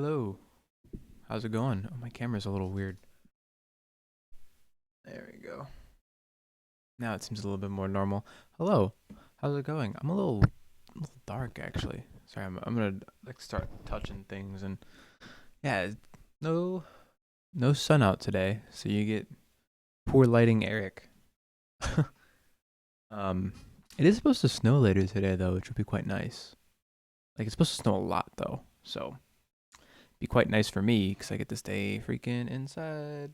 Hello, how's it going? Oh, my camera's a little weird. There we go. Now it seems a little bit more normal. Hello, how's it going? I'm a little dark actually. Sorry, I'm gonna like start touching things and yeah, no no sun out today, so you get poor lighting, Eric. um, it is supposed to snow later today though, which would be quite nice. Like it's supposed to snow a lot though, so be quite nice for me because I get to stay freaking inside.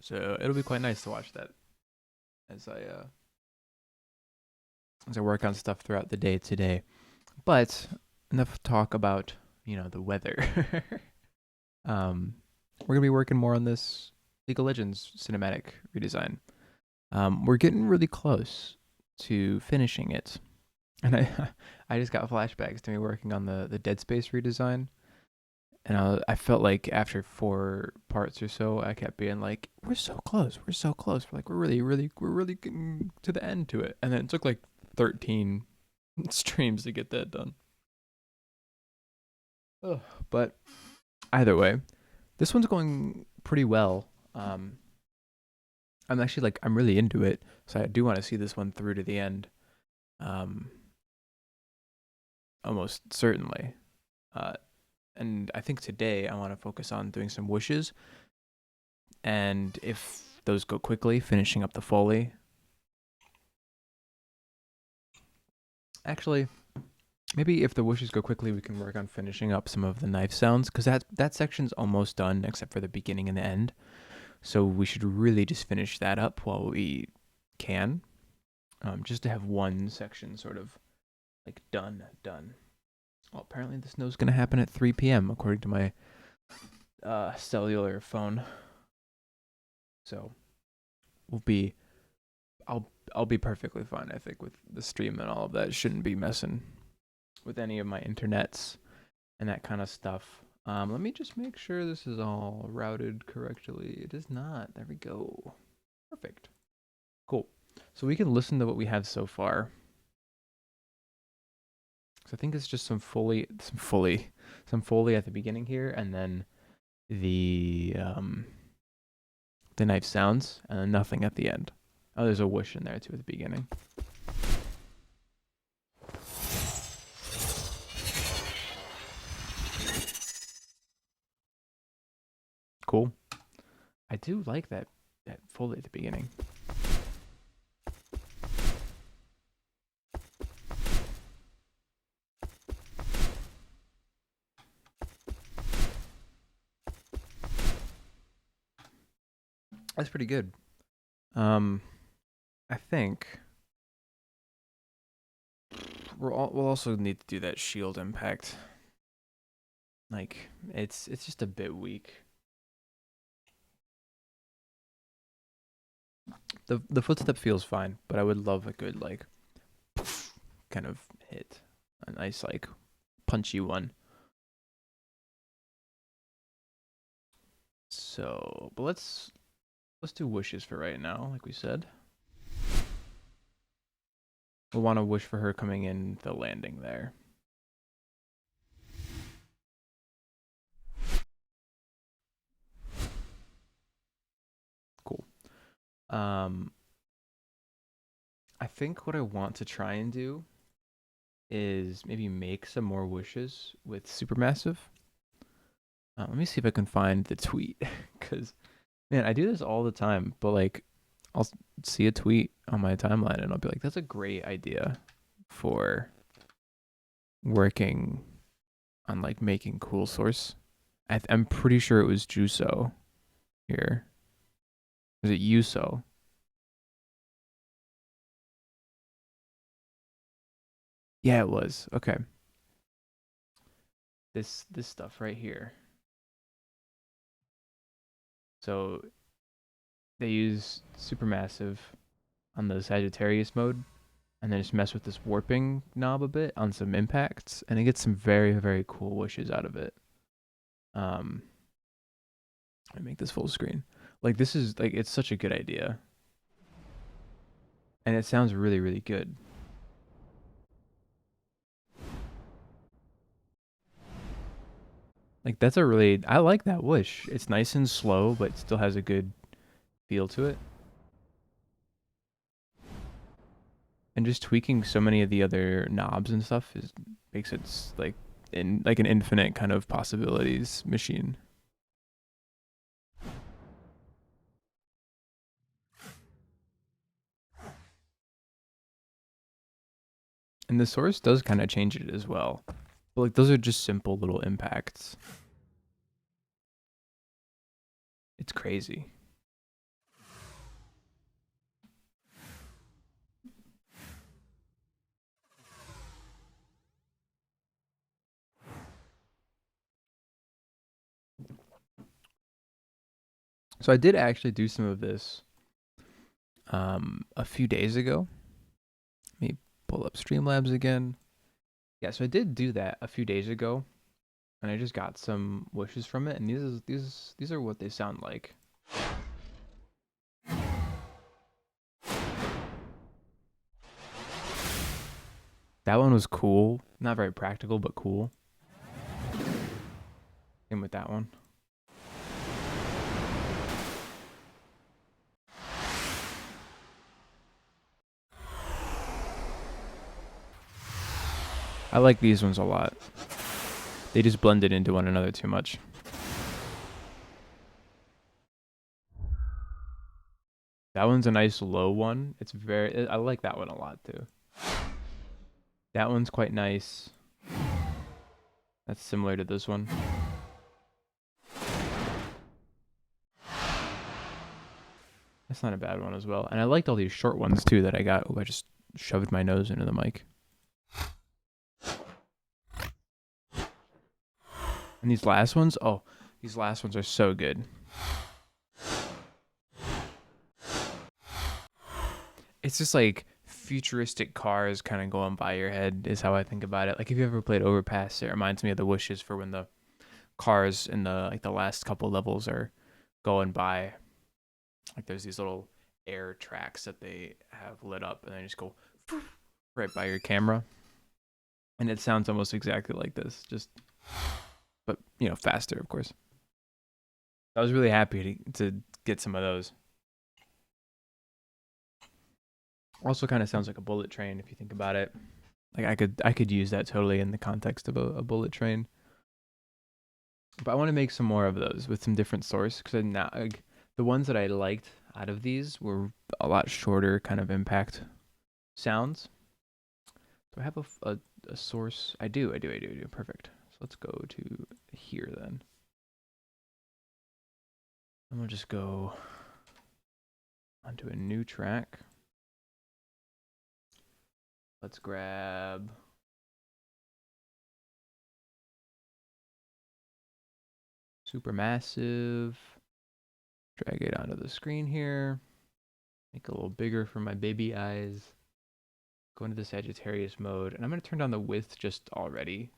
So it'll be quite nice to watch that as I work on stuff throughout the day today. But enough talk about the weather. um, we're gonna be working more on this League of Legends cinematic redesign. We're getting really close to finishing it, and I just got flashbacks to me working on the Dead Space redesign, and I felt like after 4 parts or so, I kept being like, "We're so close, we're so close. We're really getting to the end to it," and then it took like 13 streams to get that done. Ugh. But either way, this one's going pretty well. I'm actually like I'm really into it, so I do want to see this one through to the end. Um, Almost certainly. Uh, and I think today I want to focus on doing some wishes, and if those go quickly, finishing up the foley. Actually, maybe if the wishes go quickly, we can work on finishing up some of the knife sounds because that section's almost done except for the beginning and the end. So we should really just finish that up while we can, just to have one section sort of like done. Well, apparently the snow's gonna happen at 3 p.m. according to my cellular phone. So we'll be, I'll be perfectly fine. I think with the stream and all of that, shouldn't be messing with any of my internets and that kind of stuff. Let me just make sure this is all routed correctly. It is not. There we go. Perfect. Cool. So we can listen to what we have so far. So I think it's just some foley at the beginning here, and then the the knife sounds, and then nothing at the end. Oh, there's a whoosh in there too at the beginning. Cool. I do like that foley at the beginning. That's pretty good. Um, I think we'll also need to do that shield impact. Like it's just a bit weak. The footstep feels fine, but I would love a good like kind of hit, a nice like punchy one. So, but let's do wishes for right now, like we said. We'll want to wish for her coming in the landing there. Cool. Um, I think what I want to try and do is maybe make some more wishes with Supermassive. Let me see if I can find the tweet because man, I do this all the time. But like, I'll see a tweet on my timeline and I'll be like, "That's a great idea for working on like making cool source." I'm pretty sure it was Juso here. Was it Yuso? Yeah, it was. Okay. This stuff right here. So they use Supermassive on the Sagittarius mode, and then just mess with this warping knob a bit on some impacts, and it gets some very cool wishes out of it. Um, I make this full screen. Like this is like it's such a good idea, and it sounds really good. Like that's a really I like that whoosh. It's nice and slow, but still has a good feel to it. And just tweaking so many of the other knobs and stuff is makes it like in like an infinite kind of possibilities machine. And the source does kind of change it as well. But like those are just simple little impacts. It's crazy. So I did actually do some of this a few days ago. Let me pull up Streamlabs again. Yeah, so I did do that a few days ago, and I just got some wishes from it, and these are what they sound like. That one was cool. Not very practical, but cool. Same with that one. I like these ones a lot. They just blended into one another too much. That one's a nice low one. It's very I like that one a lot too. That one's quite nice. That's similar to this one. That's not a bad one as well. And I liked all these short ones too that I got. Oh, I just shoved my nose into the mic. And these last ones, oh, these last ones are so good. It's just like futuristic cars kind of going by your head is how I think about it. Like if you ever played Overpass, it reminds me of the wishes for when the cars in the like the last couple levels are going by. Like there's these little air tracks that they have lit up and they just go right by your camera. And it sounds almost exactly like this, just but you know, faster, of course. I was really happy to get some of those. Also kind of sounds like a bullet train if you think about it. Like I could use that totally in the context of a bullet train. But I want to make some more of those with some different source because now like, the ones that I liked out of these were a lot shorter kind of impact sounds. Do I have a source? I do. Perfect. So let's go to here then. And we'll just go onto a new track. Let's grab Supermassive. Drag it onto the screen here. Make it a little bigger for my baby eyes. Go into the Sagittarius mode. And I'm going to turn down the width just already.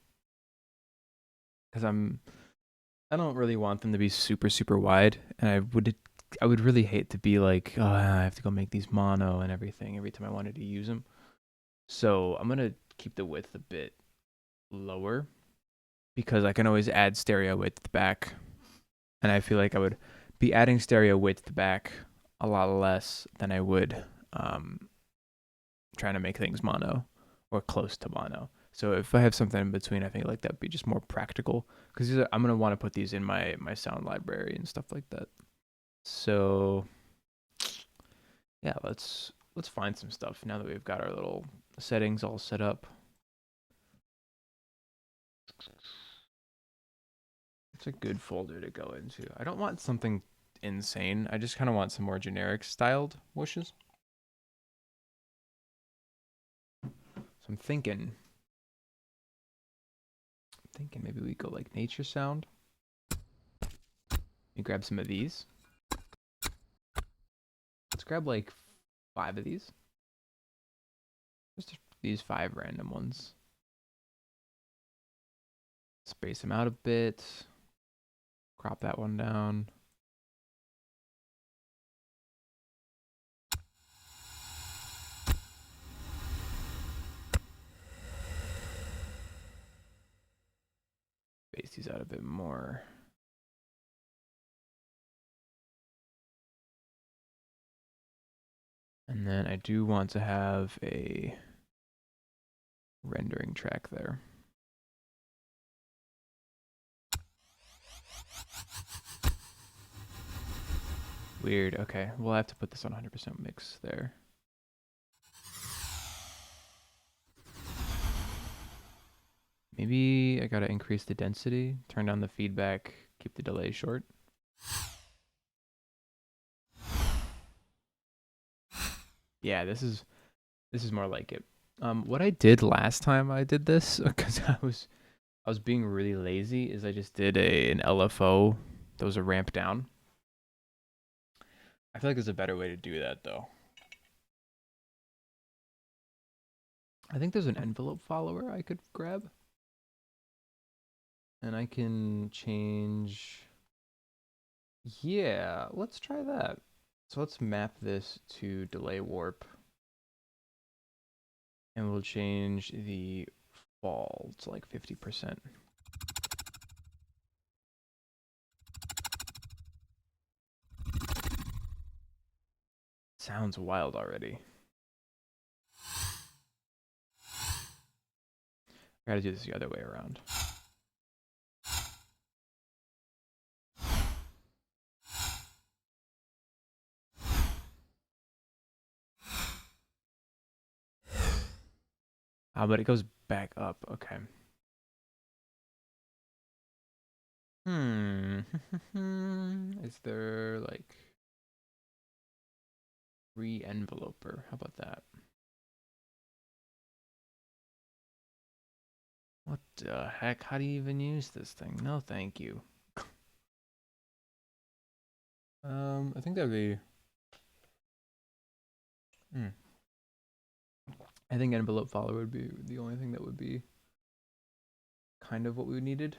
Because I don't really want them to be super, super wide. And I would really hate to be like, oh, I have to go make these mono and everything every time I wanted to use them. So I'm going to keep the width a bit lower because I can always add stereo width back. And I feel like I would be adding stereo width back a lot less than I would trying to make things mono or close to mono. So if I have something in between, I think like that would be just more practical because I'm gonna want to put these in my sound library and stuff like that. So yeah, let's find some stuff now that we've got our little settings all set up. It's a good folder to go into. I don't want something insane. I just kind of want some more generic styled whooshes. So I'm thinking maybe we go like nature sound. You grab some of these. Let's grab like 5 of these. Just these 5 random ones. Space them out a bit. Crop that one down. space these out a bit more. And then I do want to have a rendering track there. Weird. Okay, we'll have to put this on 100% mix there. Maybe I gotta increase the density, turn down the feedback, keep the delay short. Yeah, this is more like it. What I did last time I did this, because I was being really lazy, is I just did an LFO that was a ramp down. I feel like there's a better way to do that though. I think there's an envelope follower I could grab. And I can change. Yeah, let's try that. So let's map this to delay warp. And we'll change the fall to like 50%. Sounds wild already. I gotta do this the other way around. But it goes back up. Okay. Is there like re-enveloper? How about that? What the heck? How do you even use this thing? No, thank you. I think that'd be. I think envelope follower would be the only thing that would be kind of what we needed.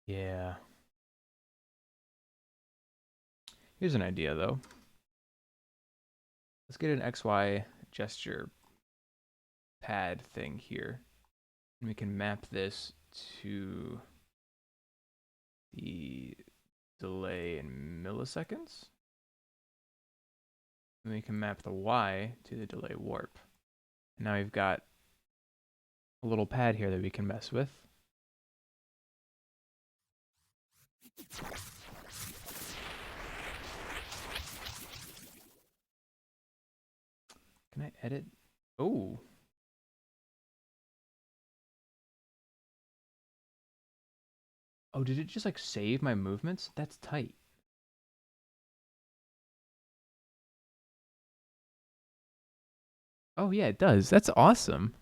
Yeah. Here's an idea though. Let's get an XY gesture pad thing here. And we can map this to the delay in milliseconds. And we can map the Y to the delay warp. And now we've got a little pad here that we can mess with. Can I edit? Oh. Oh, did it just like save my movements? That's tight. Oh yeah, it does. That's awesome.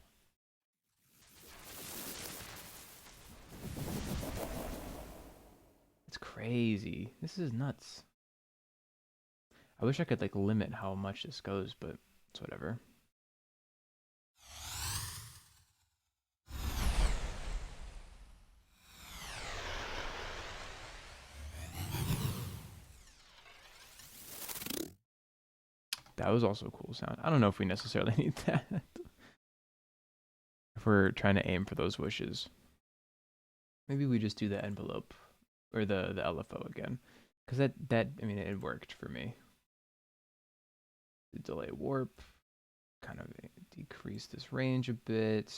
It's crazy. This is nuts. I wish I could like limit how much this goes, but it's whatever. That was also a cool sound. I don't know if we necessarily need that. If we're trying to aim for those wishes. Maybe we just do the envelope or the LFO again. Because that I mean it worked for me. The delay warp, kind of decrease this range a bit.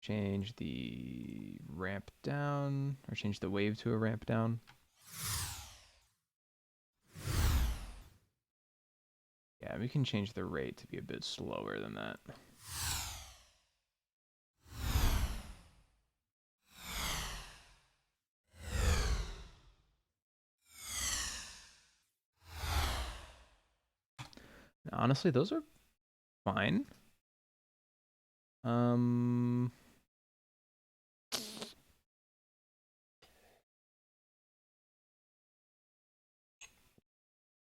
Change the ramp down, or change the wave to a ramp down. Yeah, we can change the rate to be a bit slower than that. Now, honestly, those are fine.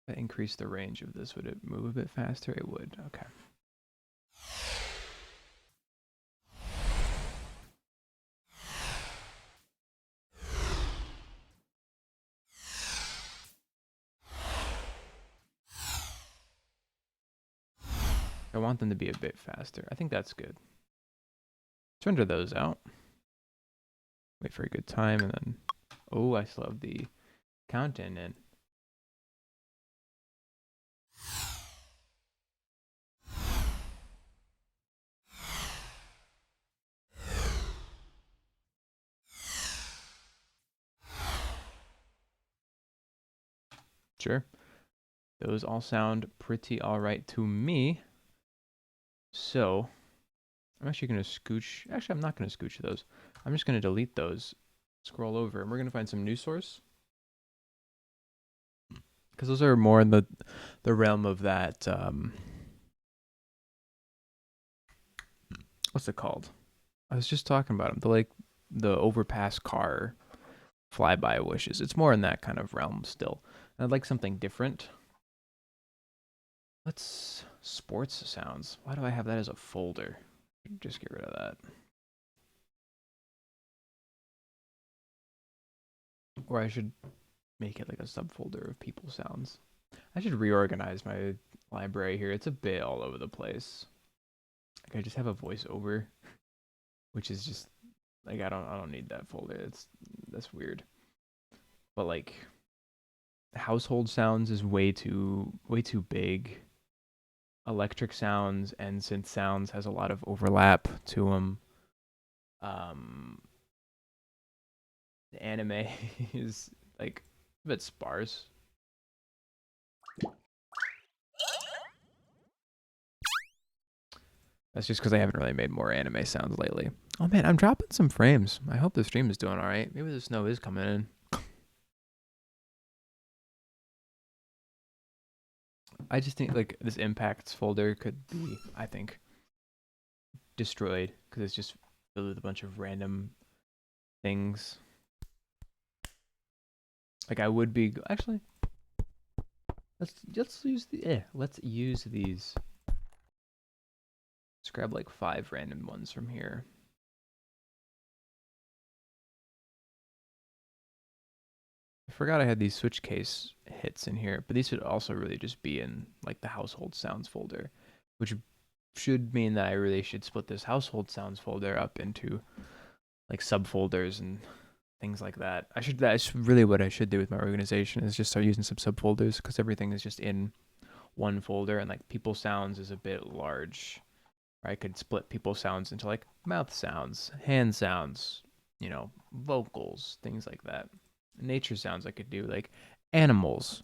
If I increase the range of this, would it move a bit faster? It would. Okay. I want them to be a bit faster. I think that's good. Let's render those out. Wait for a good time and then, oh, I still have the count-in in. Sure. Those all sound pretty all right to me. So I'm actually going to scooch. Actually, I'm not going to scooch those. I'm just going to delete those, scroll over, and we're going to find some new source. Because those are more in the realm of that, what's it called? I was just talking about them. The overpass car flyby wishes. It's more in that kind of realm still. And I'd like something different. Let's sports sounds. Why do I have that as a folder? Just get rid of that. Or I should make it like a subfolder of people sounds. I should reorganize my library here. It's a bit all over the place. Like I just have a voiceover, which is just like I don't need that folder. That's weird. But like household sounds is way too big. Electric sounds and synth sounds has a lot of overlap to them. The anime is like a bit sparse. That's just because I haven't really made more anime sounds lately. Oh man, I'm dropping some frames. I hope the stream is doing all right. Maybe the snow is coming in. I just think like this impacts folder could be, I think, destroyed because it's just filled with a bunch of random things. Like I would be actually. Let's use let's use these. Let's grab like 5 random ones from here. I forgot I had these switch case hits in here, but these should also really just be in like the household sounds folder, which should mean that I really should split this household sounds folder up into like subfolders and things like that. That's really what I should do with my organization is just start using some subfolders because everything is just in one folder and like people sounds is a bit large. I could split people sounds into like mouth sounds, hand sounds, vocals, things like that. Nature sounds I could do like animals,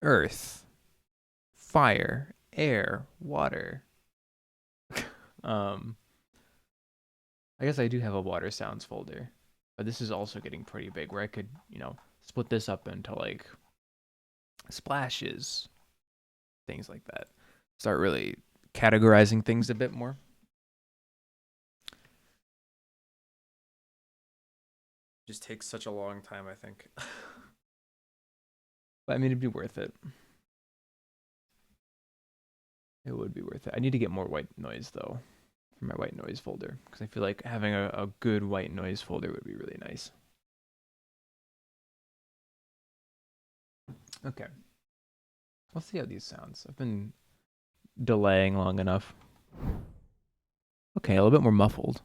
earth, fire, air, water. I guess I do have a water sounds folder, but this is also getting pretty big where I could, split this up into like splashes, things like that. Start really categorizing things a bit more. Just takes such a long time, I think. But I mean, it'd be worth it. It would be worth it. I need to get more white noise though for my white noise folder because I feel like having a good white noise folder would be really nice. Okay. Let's see how these sounds. I've been delaying long enough. Okay, a little bit more muffled.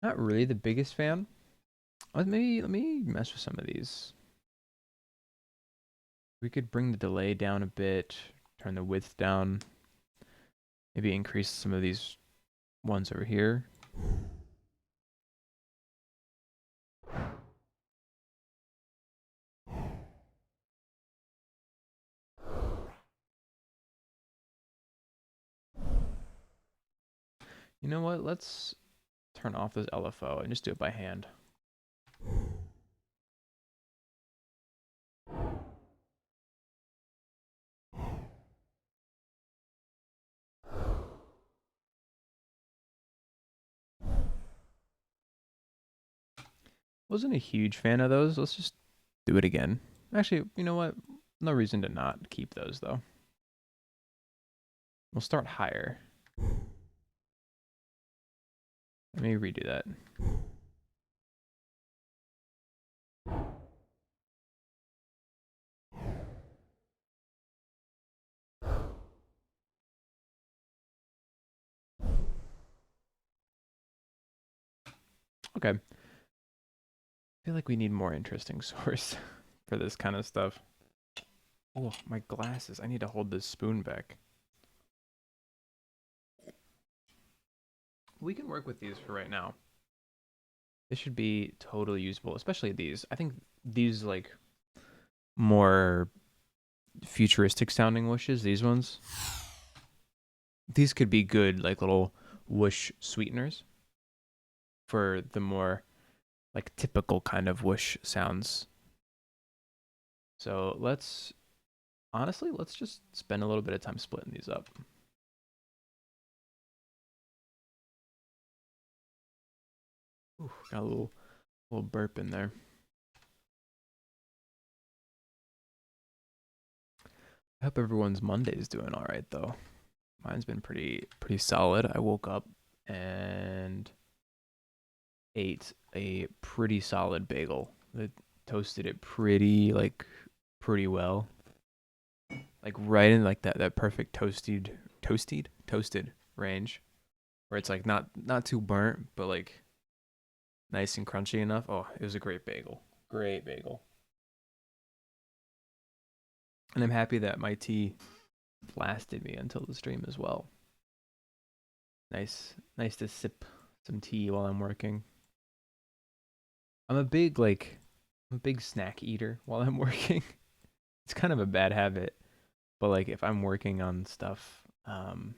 Not really the biggest fan. Maybe let me mess with some of these. We could bring the delay down a bit, turn the width down, maybe increase some of these ones over here. You know what? Let's turn off this LFO and just do it by hand. Wasn't a huge fan of those. Let's just do it again. Actually, you know what? No reason to not keep those though. We'll start higher. Let me redo that. Okay. I feel like we need more interesting source for this kind of stuff. Oh, my glasses. I need to hold this spoon back. We can work with these for right now. This should be totally usable, especially these. I think these like more futuristic sounding whooshes, these ones, these could be good like little whoosh sweeteners for the more like typical kind of whoosh sounds. So let's just spend a little bit of time splitting these up. Ooh, got a little burp in there. I hope everyone's Monday's doing all right though. Mine's been pretty solid. I woke up and ate a pretty solid bagel. That toasted it pretty well. Like right in like that perfect toasted range where it's like not too burnt but like nice and crunchy enough. Oh, it was a great bagel. Great bagel. And I'm happy that my tea lasted me until the stream as well. Nice to sip some tea while I'm working. I'm a big like I'm a big snack eater while I'm working. It's kind of a bad habit, but like if I'm working on stuff, I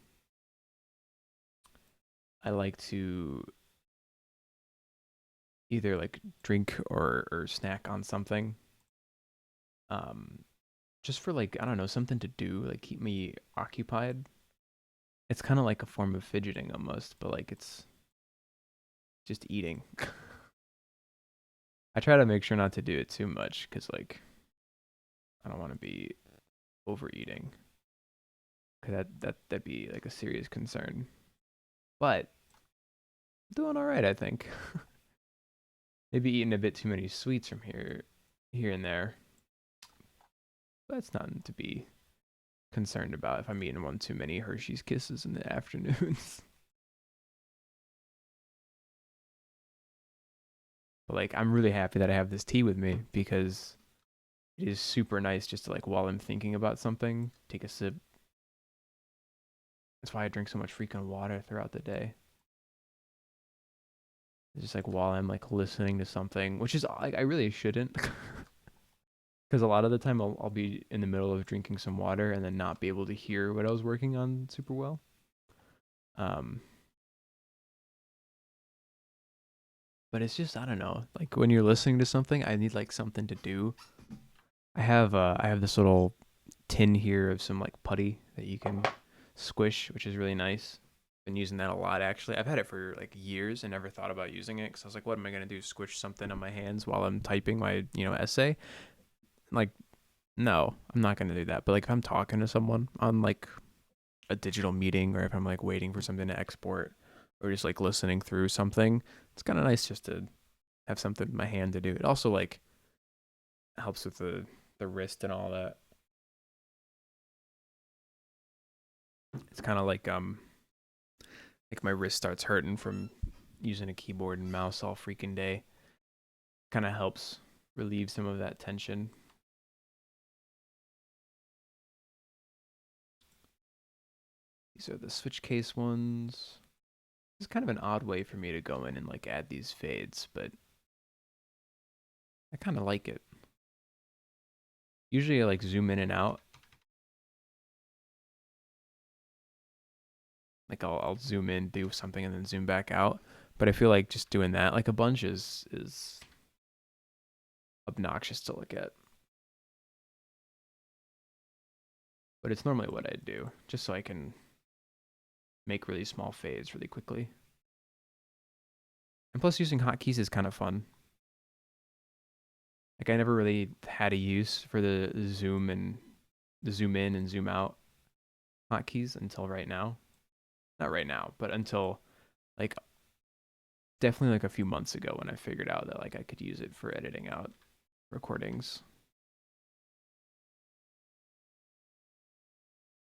like to either like drink or snack on something. Um, just for like I don't know something to do, like keep me occupied. It's kind of like a form of fidgeting almost, but like it's just eating. I try to make sure not to do it too much because like I don't want to be overeating. Cause that'd be like a serious concern. But doing all right, I think. Maybe eating a bit too many sweets from here and there. But it's nothing to be concerned about if I'm eating one too many Hershey's Kisses in the afternoons. But like I'm really happy that I have this tea with me because it is super nice just to like while I'm thinking about something, take a sip. That's why I drink so much freaking water throughout the day. It's just like while I'm like listening to something, which is like I really shouldn't. Because a lot of the time I'll be in the middle of drinking some water and then not be able to hear what I was working on super well. Um, but it's just I don't know. Like when you're listening to something, I need like something to do. I have this little tin here of some like putty that you can squish, which is really nice. Been using that a lot actually. I've had it for like years and never thought about using it because I was like, what am I gonna do? Squish something on my hands while I'm typing my essay? Like, no, I'm not gonna do that. But like if I'm talking to someone on like a digital meeting or if I'm like waiting for something to export or just like listening through something, it's kind of nice just to have something in my hand to do. It also like helps with the wrist and all that. It's kind of like my wrist starts hurting from using a keyboard and mouse all freaking day. Kind of helps relieve some of that tension. These are the switch case ones. It's kind of an odd way for me to go in and like add these fades, but I kind of like it. Usually I like zoom in and out. Like I'll zoom in, do something, and then zoom back out. But I feel like just doing that like a bunch is obnoxious to look at. But it's normally what I do, just so I can make really small fades really quickly. And plus, using hotkeys is kind of fun. Like I never really had a use for the zoom in and zoom out hotkeys until right now. Not right now, but until like definitely like a few months ago when I figured out that like I could use it for editing out recordings.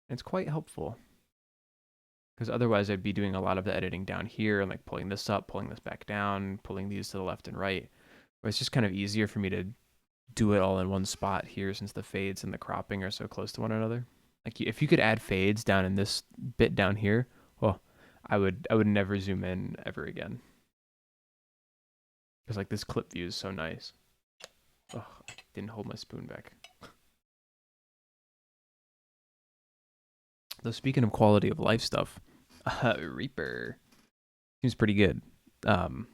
It's quite helpful because otherwise I'd be doing a lot of the editing down here and like pulling this up, pulling this back down, pulling these to the left and right. But it's just kind of easier for me to do it all in one spot here since the fades and the cropping are so close to one another. Like if you could add fades down in this bit down here, well, I would never zoom in ever again. Because like this clip view is so nice. Ugh, I didn't hold my spoon back. Though speaking of quality of life stuff, Reaper seems pretty good. I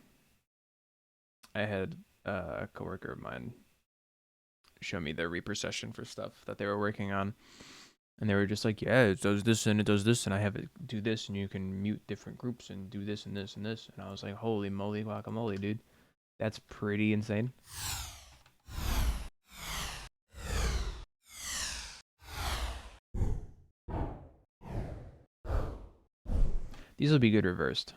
had a coworker of mine show me their Reaper session for stuff that they were working on. And they were just like, yeah, it does this and it does this, and I have it do this, and you can mute different groups and do this and this and this. And I was like, holy moly guacamole, dude. That's pretty insane. These will be good reversed.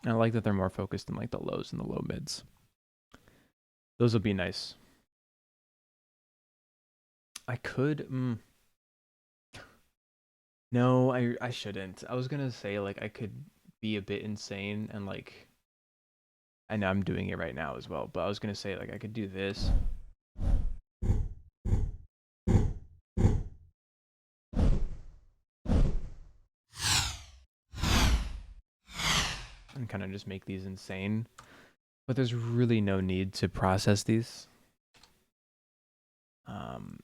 And I like that they're more focused in like the lows and the low mids. Those will be nice. I could. No, I shouldn't. I was gonna say like I could be a bit insane and like. I know I'm doing it right now as well, but I was gonna say like I could do this. And kind of just make these insane. But there's really no need to process these.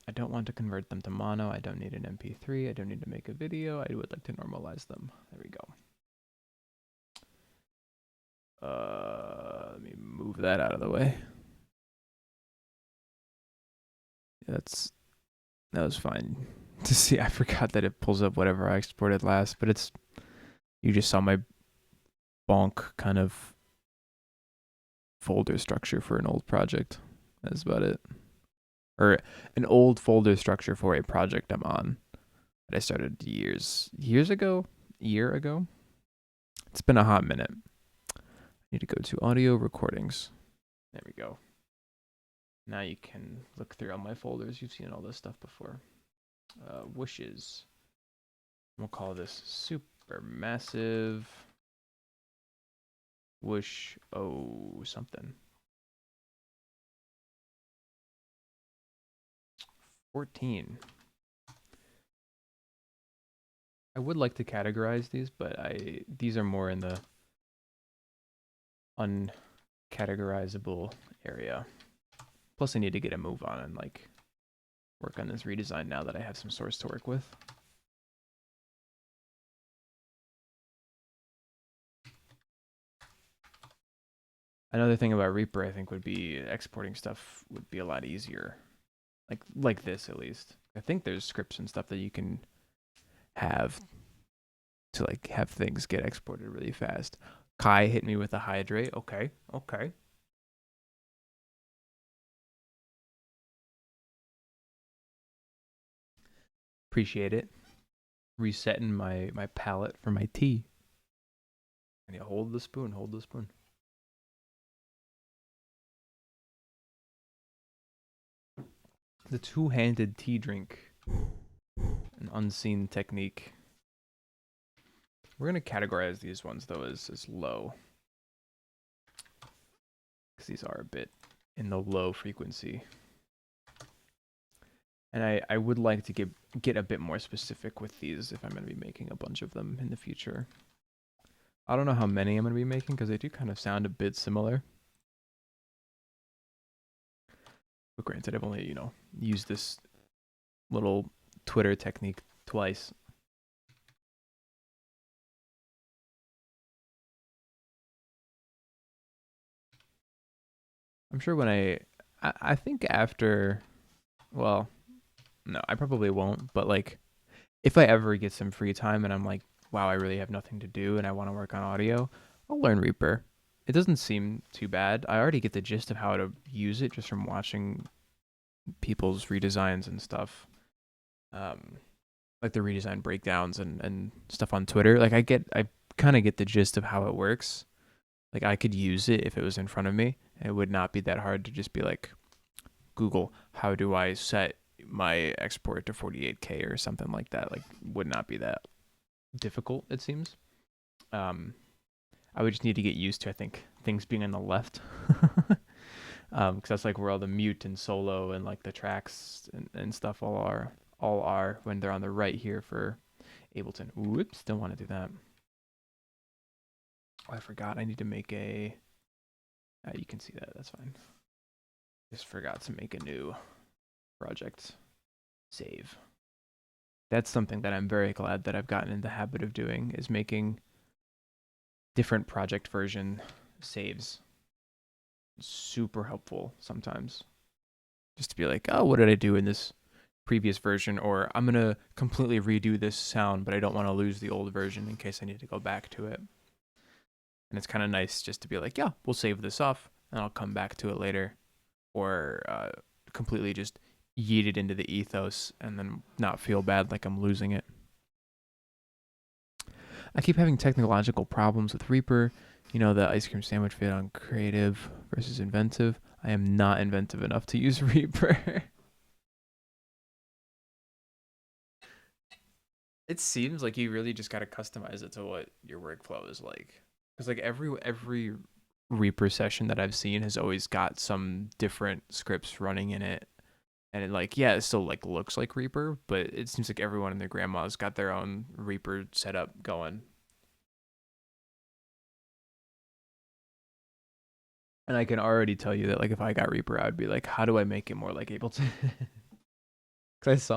I don't want to convert them to mono. I don't need an MP3. I don't need to make a video. I would like to normalize them. There we go. Let me move that out of the way. That was fine to see. I forgot that it pulls up whatever I exported last, but you just saw my bonk kind of folder structure for an old project. That's about it. Or an old folder structure for a project I'm on that I started year ago. It's been a hot minute. I need to go to audio recordings. There we go. Now you can look through all my folders. You've seen all this stuff before. Whooshes. We'll call this super massive whoosh something. 14. I would like to categorize these, but these are more in the uncategorizable area. Plus I need to get a move on and like work on this redesign now that I have some source to work with. Another thing about Reaper I think would be exporting stuff would be a lot easier. Like this at least. I think there's scripts and stuff that you can have to like have things get exported really fast. Kai hit me with a hydrate. Okay. Appreciate it. Resetting my palette for my tea. And you hold the spoon. The two-handed tea drink. An unseen technique. We're going to categorize these ones, though, as low. Because these are a bit in the low frequency. And I would like to get a bit more specific with these if I'm going to be making a bunch of them in the future. I don't know how many I'm going to be making because they do kind of sound a bit similar. But granted, I've only, used this little Twitter technique twice. I'm sure when I think after, well, no, I probably won't, but like if I ever get some free time and I'm like, wow, I really have nothing to do and I want to work on audio, I'll learn Reaper. It doesn't seem too bad. I already get the gist of how to use it just from watching people's redesigns and stuff. like the redesign breakdowns and stuff on Twitter. Like I kind of get the gist of how it works. Like I could use it if it was in front of me. It would not be that hard to just be like, Google, how do I set my export to 48K or something like that. Like would not be that difficult, it seems. I would just need to get used to, I think, things being on the left. Because that's like where all the mute and solo and like the tracks and stuff all are when they're on the right here for Ableton. Whoops, don't want to do that. Oh, I forgot. I need to make a. You can see that. That's fine. Just forgot to make a new project. Save. That's something that I'm very glad that I've gotten in the habit of doing, is making different project version saves. Super helpful sometimes. Just to be like, oh, what did I do in this previous version? Or I'm going to completely redo this sound, but I don't want to lose the old version in case I need to go back to it. And it's kind of nice just to be like, yeah, we'll save this off and I'll come back to it later. Or completely just yeet it into the ethos and then not feel bad like I'm losing it. I keep having technological problems with Reaper. You know, the ice cream sandwich vid on creative versus inventive. I am not inventive enough to use Reaper. It seems like you really just got to customize it to what your workflow is like. Because like every Reaper session that I've seen has always got some different scripts running in it. And it like, yeah, it still like looks like Reaper, but it seems like everyone and their grandma's got their own Reaper setup going. And I can already tell you that like if I got Reaper, I would be like, how do I make it more like Ableton? Because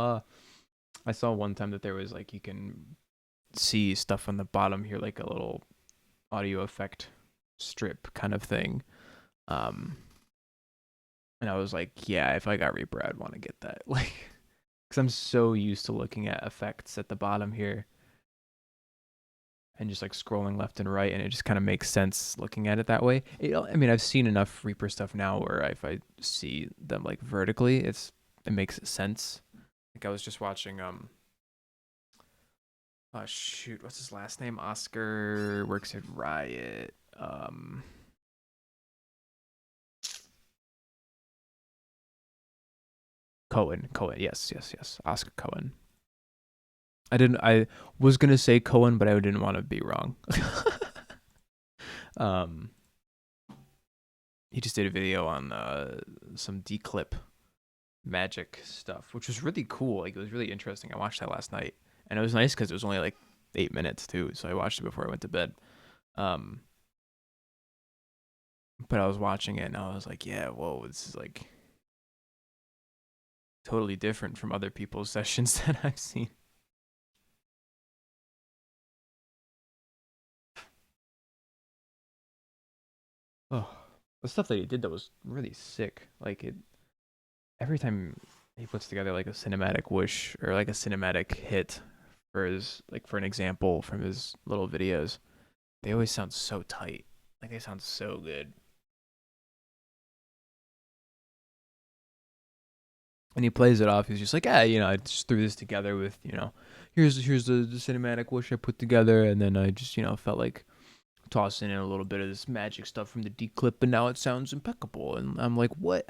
I saw one time that there was like you can see stuff on the bottom here, like a little audio effect strip kind of thing. Um, and I was like, yeah, if I got Reaper, I'd want to get that, like, because I'm so used to looking at effects at the bottom here and just like scrolling left and right, and it just kind of makes sense looking at it that way. I mean, I've seen enough Reaper stuff now where if I see them like vertically, it makes sense. Like I was just watching oh shoot, what's his last name? Oscar works at Riot. Cohen. Yes. Oscar Cohen. I was gonna say Cohen, but I didn't want to be wrong. um, he just did a video on some declip magic stuff, which was really cool. Like it was really interesting. I watched that last night, and it was nice because it was only like 8 minutes too. So I watched it before I went to bed. Um, but I was watching it and I was like, yeah, whoa, this is like totally different from other people's sessions that I've seen. Oh, the stuff that he did that was really sick. Like it, every time he puts together like a cinematic whoosh or like a cinematic hit for his like for an example from his little videos, they always sound so tight. Like they sound so good. And he plays it off. He's just like, I just threw this together with, here's the cinematic whoosh I put together, and then I just, felt like tossing in a little bit of this magic stuff from the D clip, and now it sounds impeccable. And I'm like, what?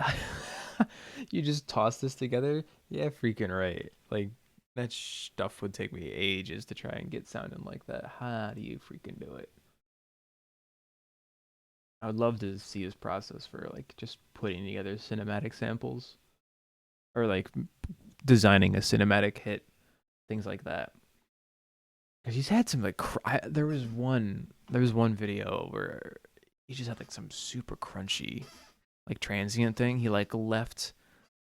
You just toss this together? Yeah, freaking right. Like that stuff would take me ages to try and get sounding like that. How do you freaking do it? I would love to see his process for like just putting together cinematic samples or like designing a cinematic hit, things like that. Because he's had some like there was one video where he just had like some super crunchy like transient thing. He like left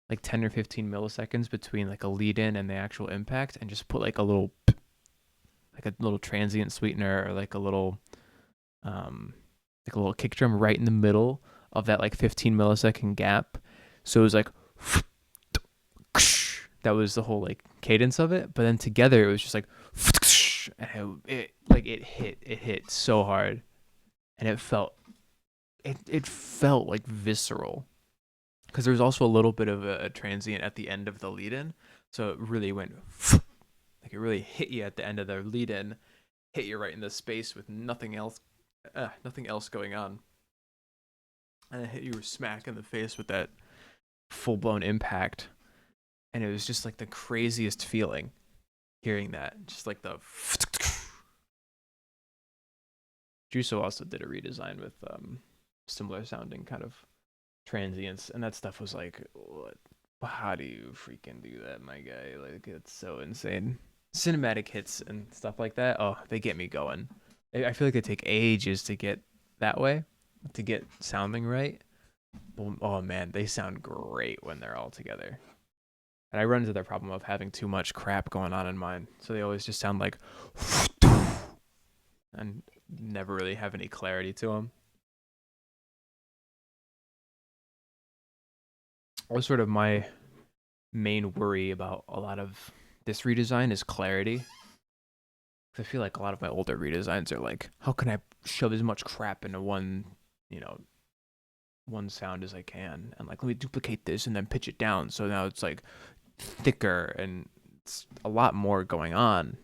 like 10 or 15 milliseconds between like a lead in and the actual impact, and just put like a little transient sweetener or like a little kick drum right in the middle of that like 15 millisecond gap. So it was like that was the whole like cadence of it, but then together it was just like and it hit so hard, and it felt like visceral, because there was also a little bit of a transient at the end of the lead in, so it really went Like it really hit you at the end of the lead in, hit you right in the space with nothing else going on, and it hit you smack in the face with that full blown impact, and it was just like the craziest feeling hearing that, just like the. Juso also did a redesign with similar sounding kind of transients, and that stuff was like, what? How do you freaking do that, my guy? Like, it's so insane. Cinematic hits and stuff like that, oh, they get me going. I feel like they take ages to get that way, to get sounding right. But, oh man, they sound great when they're all together. And I run into the problem of having too much crap going on in mine, so they always just sound like, and never really have any clarity to them. Or sort of my main worry about a lot of this redesign is clarity. I feel like a lot of my older redesigns are like, how can I shove as much crap into you know, one sound as I can, and like let me duplicate this and then pitch it down. So now it's like thicker and it's a lot more going on.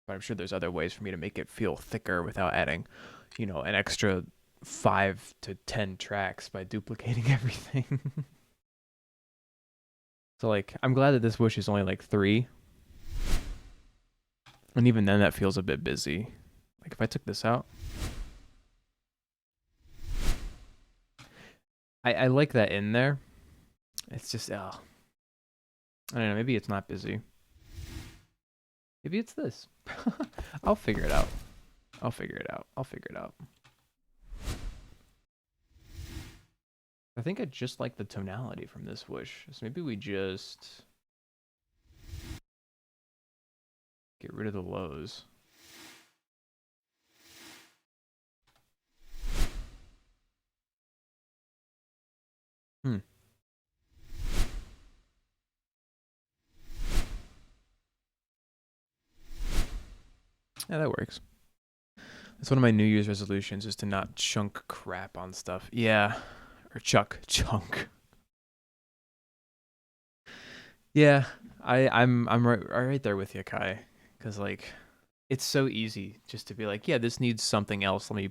But I'm sure there's other ways for me to make it feel thicker without adding, an extra 5 to 10 tracks by duplicating everything. So like, I'm glad that this whoosh is only like 3. And even then that feels a bit busy. Like if I took this out, I like that in there. It's just, I don't know, maybe it's not busy. Maybe it's this. I'll figure it out. I'll figure it out. I think I just like the tonality from this whoosh. So maybe we just get rid of the lows. Yeah, that works. That's one of my New Year's resolutions, is to not chunk crap on stuff. Yeah. Or chunk. Yeah, I'm right there with you, Kai. Because like, it's so easy just to be like, yeah, this needs something else. Let me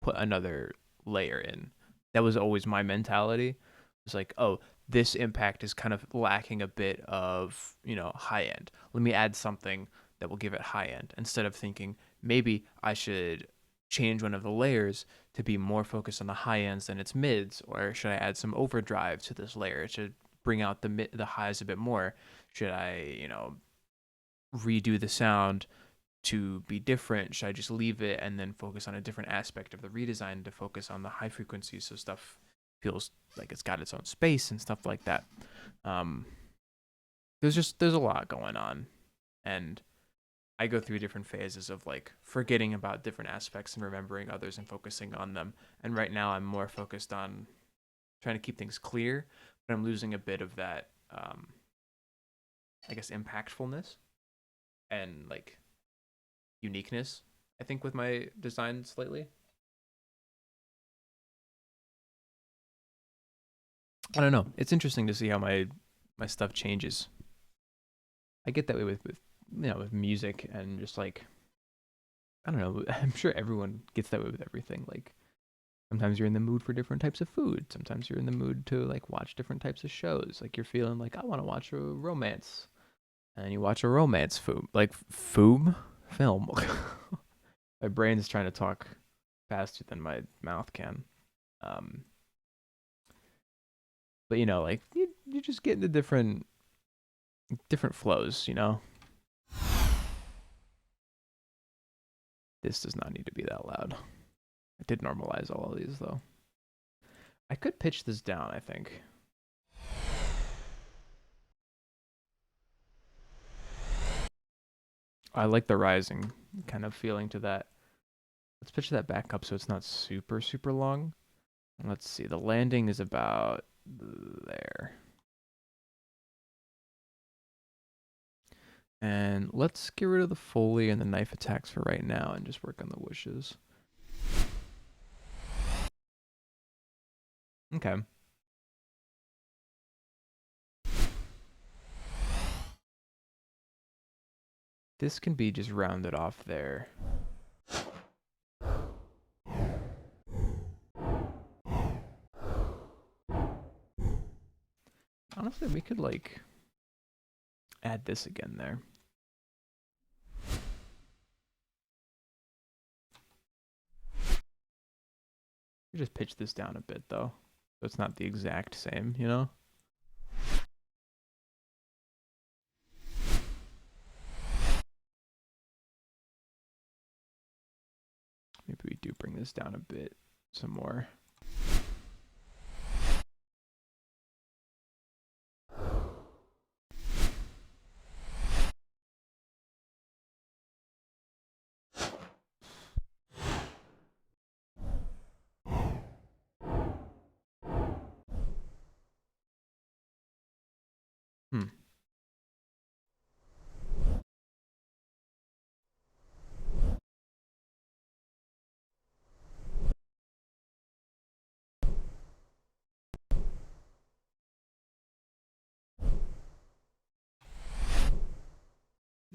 put another layer in. That was always my mentality. It's like, oh, this impact is kind of lacking a bit of, high end. Let me add something that will give it high end, instead of thinking maybe I should change one of the layers to be more focused on the high ends than its mids, or should I add some overdrive to this layer to bring out the highs a bit more? Should I, redo the sound to be different? Should I just leave it and then focus on a different aspect of the redesign to focus on the high frequencies, so stuff feels like it's got its own space and stuff like that? There's a lot going on, and I go through different phases of like forgetting about different aspects and remembering others and focusing on them. And right now I'm more focused on trying to keep things clear, but I'm losing a bit of that, I guess, impactfulness and like uniqueness, I think, with my designs lately. I don't know. It's interesting to see how my stuff changes. I get that way with music, and just like, I don't know. I'm sure everyone gets that way with everything. Like sometimes you're in the mood for different types of food. Sometimes you're in the mood to like watch different types of shows. Like you're feeling like, I want to watch a romance, and you watch a romance film. My brain's trying to talk faster than my mouth can. Um, but like you just get into different flows. This does not need to be that loud. I did normalize all of these though. I could pitch this down, I think. I like the rising kind of feeling to that. Let's pitch that back up so it's not super, super long. Let's see. The landing is about there. And let's get rid of the Foley and the knife attacks for right now and just work on the whooshes. Okay. This can be just rounded off there. Honestly, we could like add this again there. We just pitch this down a bit though, so it's not the exact same, you know? Maybe we do bring this down a bit, some more.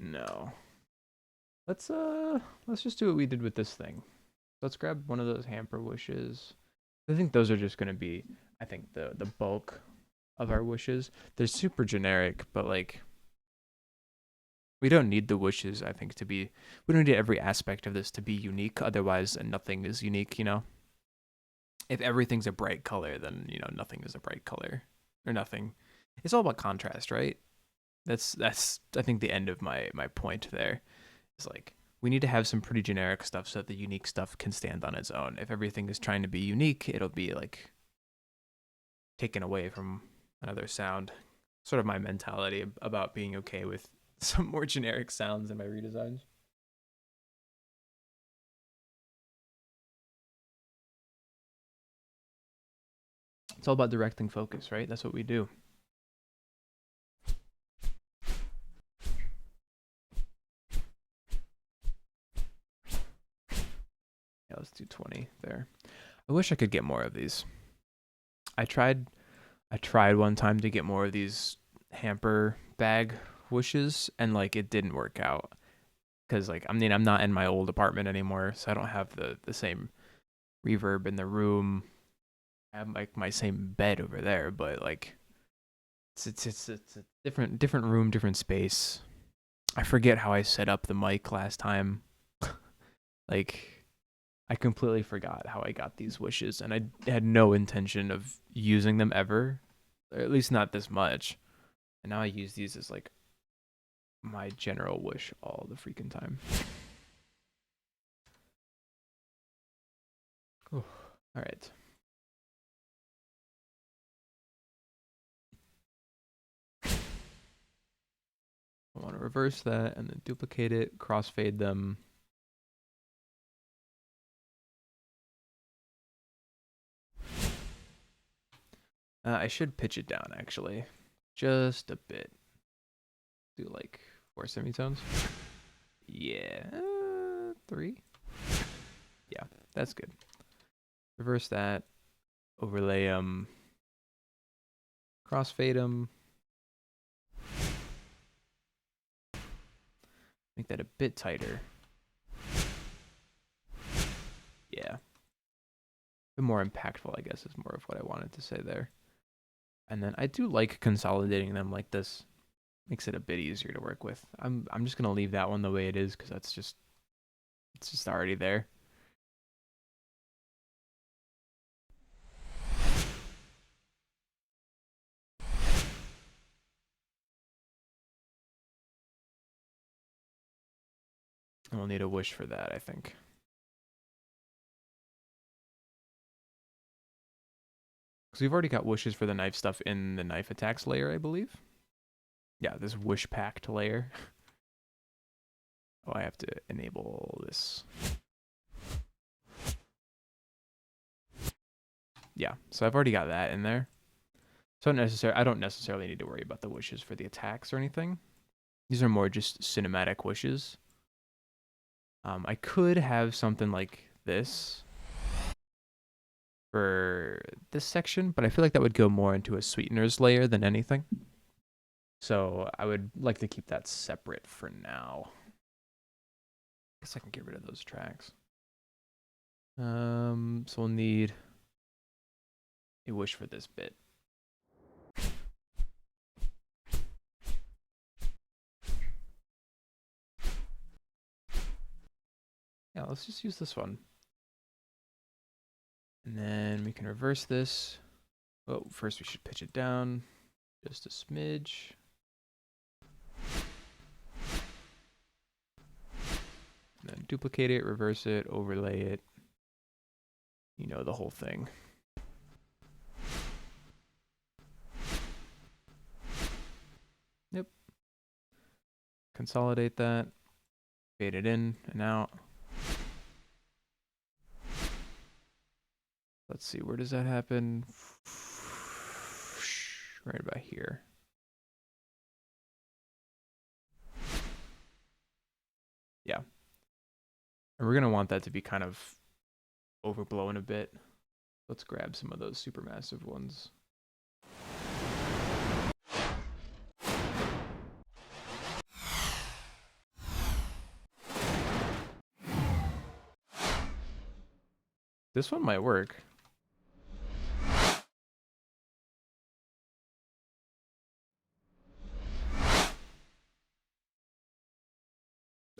No. Let's just do what we did with this thing. Let's grab one of those hamper wishes. I think those are just gonna be, I think the bulk of our wishes. They're super generic, but like we don't need the wishes, I think, to be, we don't need every aspect of this to be unique. Otherwise, nothing is unique, you know? If everything's a bright color, then, you know, nothing is a bright color or nothing. It's all about contrast, right? That's I think the end of my point there. It's like we need to have some pretty generic stuff so that the unique stuff can stand on its own. If everything is trying to be unique, it'll be like taken away from another sound. Sort of my mentality about being okay with some more generic sounds in my redesigns. It's all about directing focus, right? That's what we do. Yeah, let's do 20 there. I wish I could get more of these. I tried one time to get more of these hamper bag wishes, and like it didn't work out. Cause like I mean I'm not in my old apartment anymore, so I don't have the same reverb in the room. I have like my same bed over there, but like it's a different room, different space. I forget how I set up the mic last time. Like I completely forgot how I got these wishes, and I had no intention of using them ever, or at least not this much. And now I use these as like my general wish all the freaking time. All right. I want to reverse that and then duplicate it, crossfade them. I should pitch it down actually, just a bit. Do like 4 semitones. Yeah, 3. Yeah, that's good. Reverse that, overlay them, crossfade them. Make that a bit tighter. Yeah. A bit more impactful, I guess, is more of what I wanted to say there. And then I do like consolidating them like this. Makes it a bit easier to work with. I'm just gonna leave that one the way it is because it's just already there. And we'll need a wish for that, I think. Because we've already got wishes for the knife stuff in the knife attacks layer, I believe. Yeah, this wish packed layer. Oh, I have to enable this. Yeah, so I've already got that in there. So I don't necessarily need to worry about the wishes for the attacks or anything. These are more just cinematic wishes. I could have something like this for this section, but I feel like that would go more into a sweeteners layer than anything. So I would like to keep that separate for now. guess I can get rid of those tracks. So we'll need a whoosh for this bit. Yeah, let's just use this one. And then we can reverse this. Oh, first we should pitch it down just a smidge. And then duplicate it, reverse it, overlay it. You know, the whole thing. Yep. Consolidate that. Fade it in and out. Let's see, where does that happen? Right about here. Yeah. And we're going to want that to be kind of overblown a bit. Let's grab some of those supermassive ones. This one might work.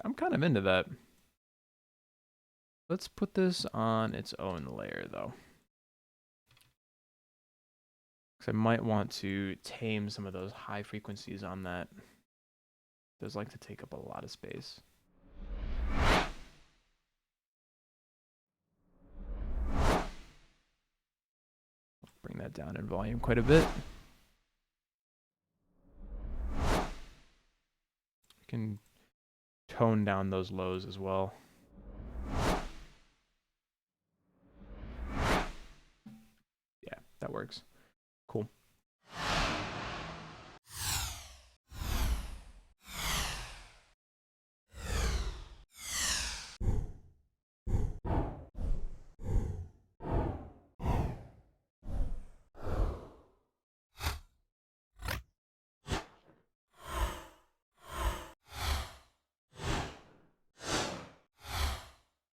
I'm kind of into that. Let's put this on its own layer, though. Because I might want to tame some of those high frequencies on that. Those like to take up a lot of space. Bring that down in volume quite a bit. We can tone down those lows as well. Yeah, that works. Cool.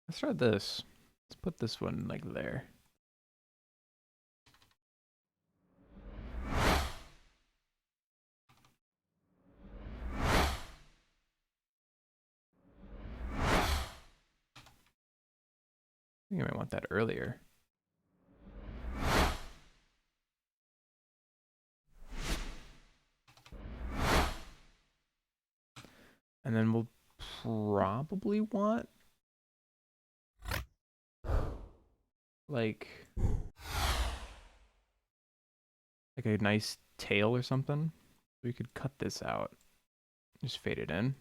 Let's try this. Let's put this one like there. I think I might want that earlier. And then we'll probably want like a nice tail or something. We could cut this out. Just fade it in.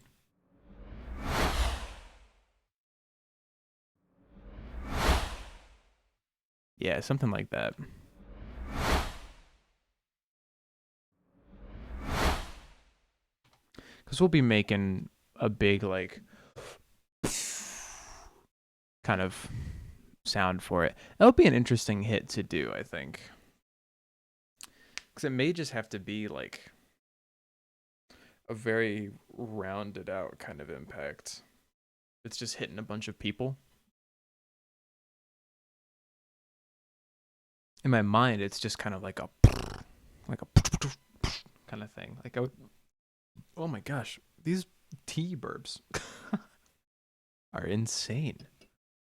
Yeah, something like that. Because we'll be making a big, like, kind of sound for it. That'll be an interesting hit to do, I think. Because it may just have to be, like, a very rounded out kind of impact. It's just hitting a bunch of people. In my mind, it's just kind of like a kind of thing. Like oh my gosh, these tea burps are insane.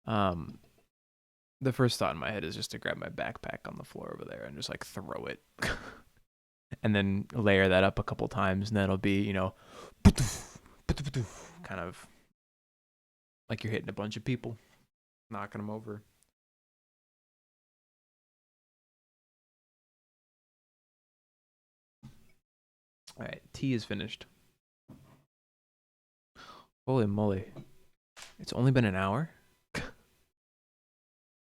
The first thought in my head is just to grab my backpack on the floor over there and just like throw it, and then layer that up a couple times, and then it'll be, you know, kind of like you're hitting a bunch of people, knocking them over. All right, tea is finished. Holy moly. It's only been an hour?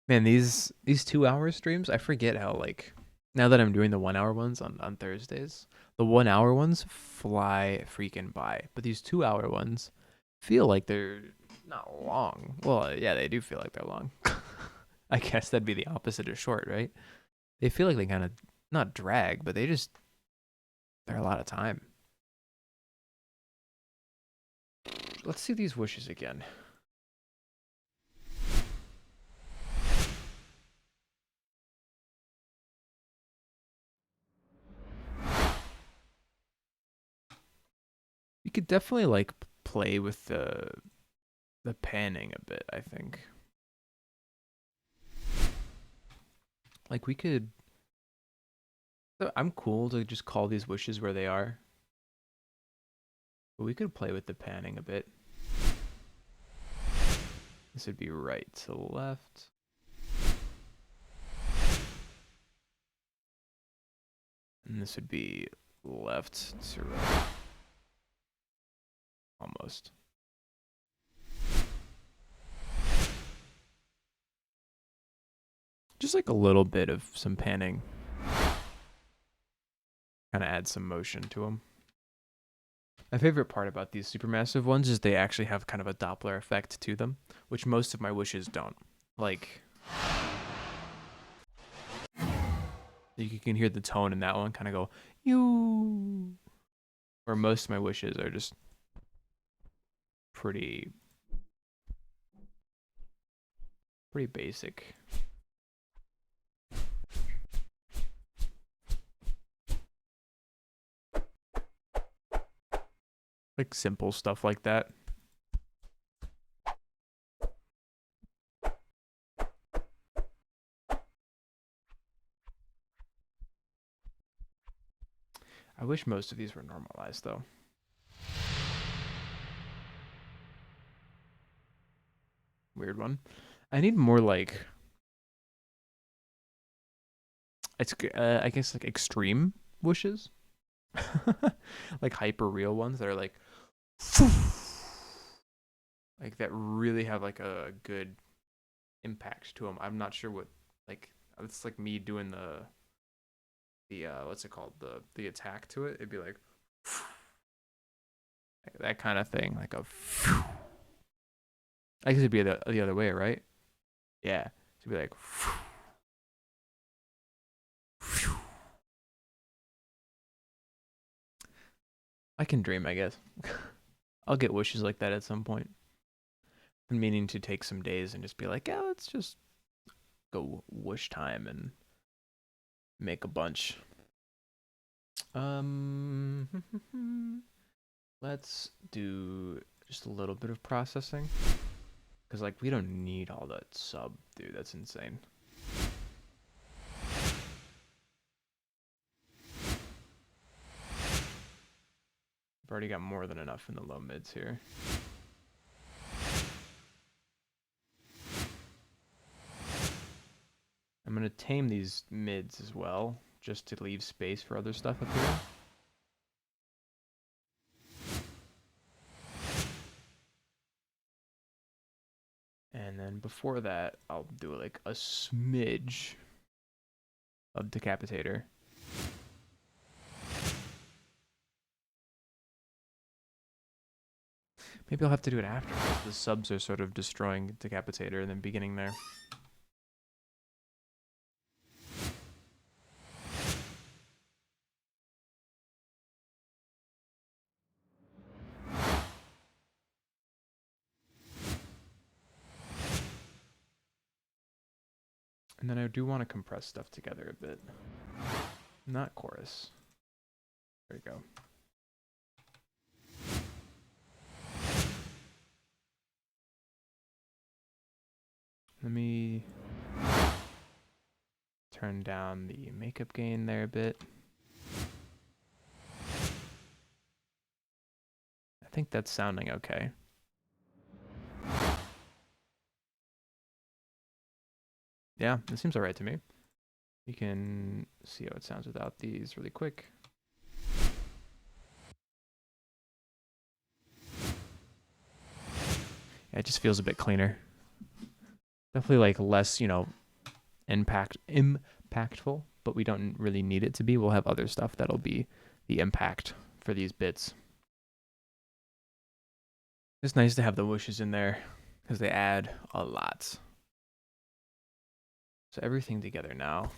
Man, these 2 hour streams, I forget how, like, now that I'm doing the 1 hour ones on Thursdays, the 1 hour ones fly freaking by. But these 2 hour ones feel like they're not long. Well, yeah, they do feel like they're long. I guess that'd be the opposite of short, right? They feel like they kind of not drag, but they're a lot of time. Let's see these wishes again. could definitely like play with the panning a bit, I think. Like we could I'm cool to just call these wishes where they are. But we could play with the panning a bit. This would be right to left. And this would be left to right. Almost. Just like a little bit of some panning. Kind of add some motion to them. My favorite part about these supermassive ones is they actually have kind of a Doppler effect to them, which most of my wishes don't. Like, you can hear the tone in that one kind of go, you. Where most of my wishes are just pretty basic. Like simple stuff like that. I wish most of these were normalized though. Weird one. I need more like it's I guess like extreme wishes. Like hyper real ones that are like that really have like a good impact to them. I'm not sure what like it's like me doing the what's it called, the attack to it. It'd be like that kind of thing, like a I guess it'd be the other way, right? Yeah, it'd be like I can dream, I guess. I'll get wishes like that at some point. I'm meaning to take some days and just be like, yeah, let's just go wish time and make a bunch. Let's do just a little bit of processing. Because, like, we don't need all that sub, dude. That's insane. I've already got more than enough in the low mids here. I'm going to tame these mids as well, just to leave space for other stuff up here. And then before that, I'll do like a smidge of Decapitator. Maybe I'll have to do it after, because the subs are sort of destroying Decapitator and then beginning there. And then I do want to compress stuff together a bit. Not chorus. There we go. Let me turn down the makeup gain there a bit. I think that's sounding okay. Yeah, it seems alright to me. You can see how it sounds without these really quick. Yeah, it just feels a bit cleaner. Definitely like less, you know, impactful, but we don't really need it to be. We'll have other stuff that'll be the impact for these bits. It's nice to have the whooshes in there because they add a lot. So everything together now.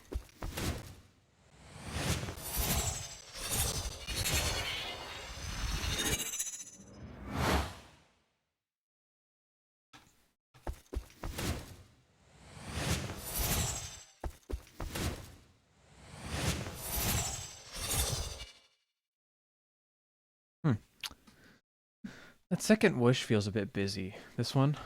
That second whoosh feels a bit busy. This one.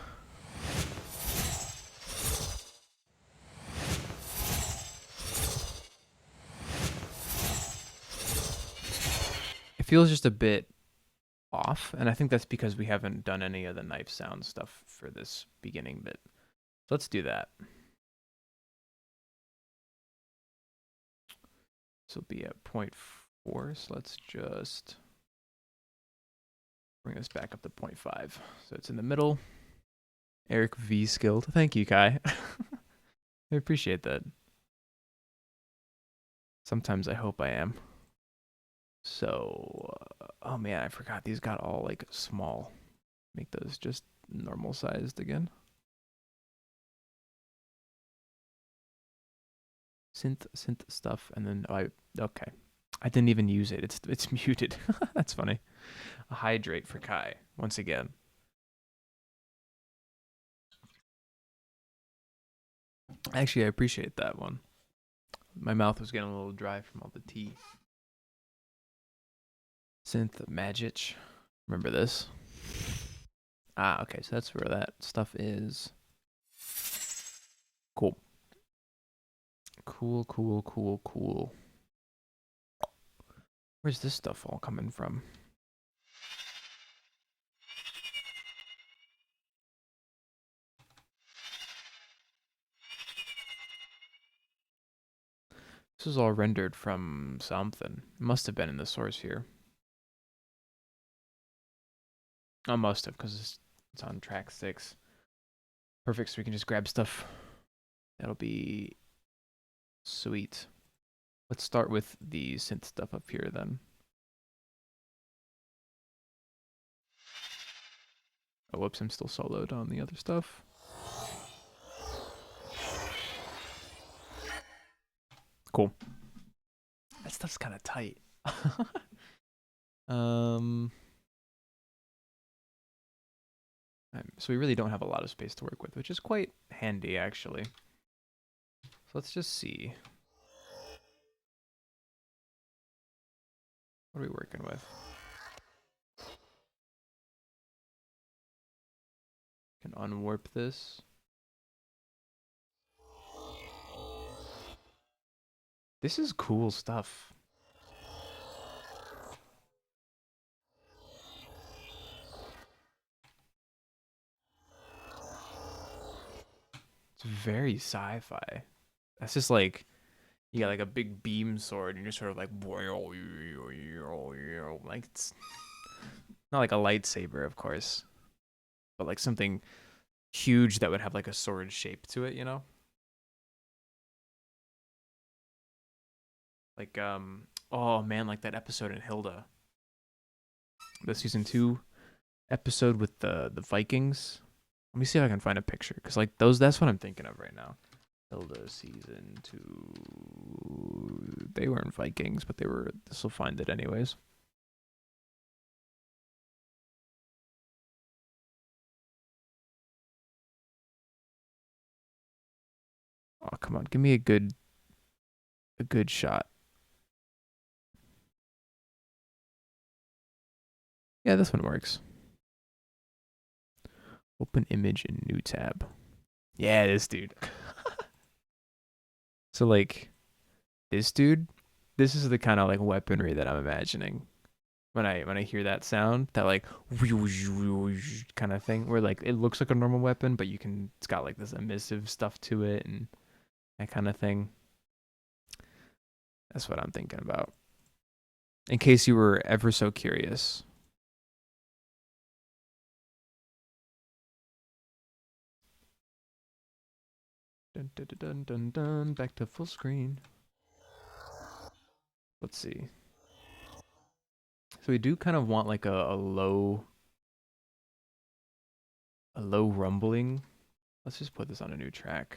It feels just a bit off, and I think that's because we haven't done any of the knife sound stuff for this beginning bit. So let's do that. This will be at 0.4, so let's just bring this back up to 0.5. So it's in the middle. Eric V skilled. Thank you, Kai. I appreciate that. Sometimes I hope I am. So, oh man, I forgot these got all like small. Make those just normal sized again. Synth stuff, and then okay. I didn't even use it. It's muted. That's funny. A hydrate for Kai once again. Actually, I appreciate that one. My mouth was getting a little dry from all the tea. Synth Magic. Remember this? Ah, okay. So that's where that stuff is. Cool. Cool. Where's this stuff all coming from? This is all rendered from something. It must have been in the source here. I must have, because it's on track 6. Perfect, so we can just grab stuff. That'll be sweet. Let's start with the synth stuff up here then. Oh, whoops, I'm still soloed on the other stuff. Cool. That stuff's kind of tight. So we really don't have a lot of space to work with, which is quite handy, actually. So let's just see. What are we working with? Can unwarp this. This is cool stuff. It's very sci-fi. That's just like you got like a big beam sword and you're sort of like it's not like a lightsaber, of course, but like something huge that would have like a sword shape to it, you know? Like oh man, like that episode in Hilda. The season 2 episode with the Vikings. Let me see if I can find a picture, cuz like that's what I'm thinking of right now. Hilda season 2. They weren't Vikings, but this will find it anyways. Oh, come on. Give me a good shot. Yeah, this one works. Open image in new tab. Yeah, this dude. So like this dude, this is the kind of like weaponry that I'm imagining when I hear that sound, that like kind of thing, where like it looks like a normal weapon, but it's got like this emissive stuff to it and that kind of thing. That's what I'm thinking about. In case you were ever so curious. Dun, dun, dun, dun, dun, back to full screen. Let's see. So we do kind of want like a low rumbling. Let's just put this on a new track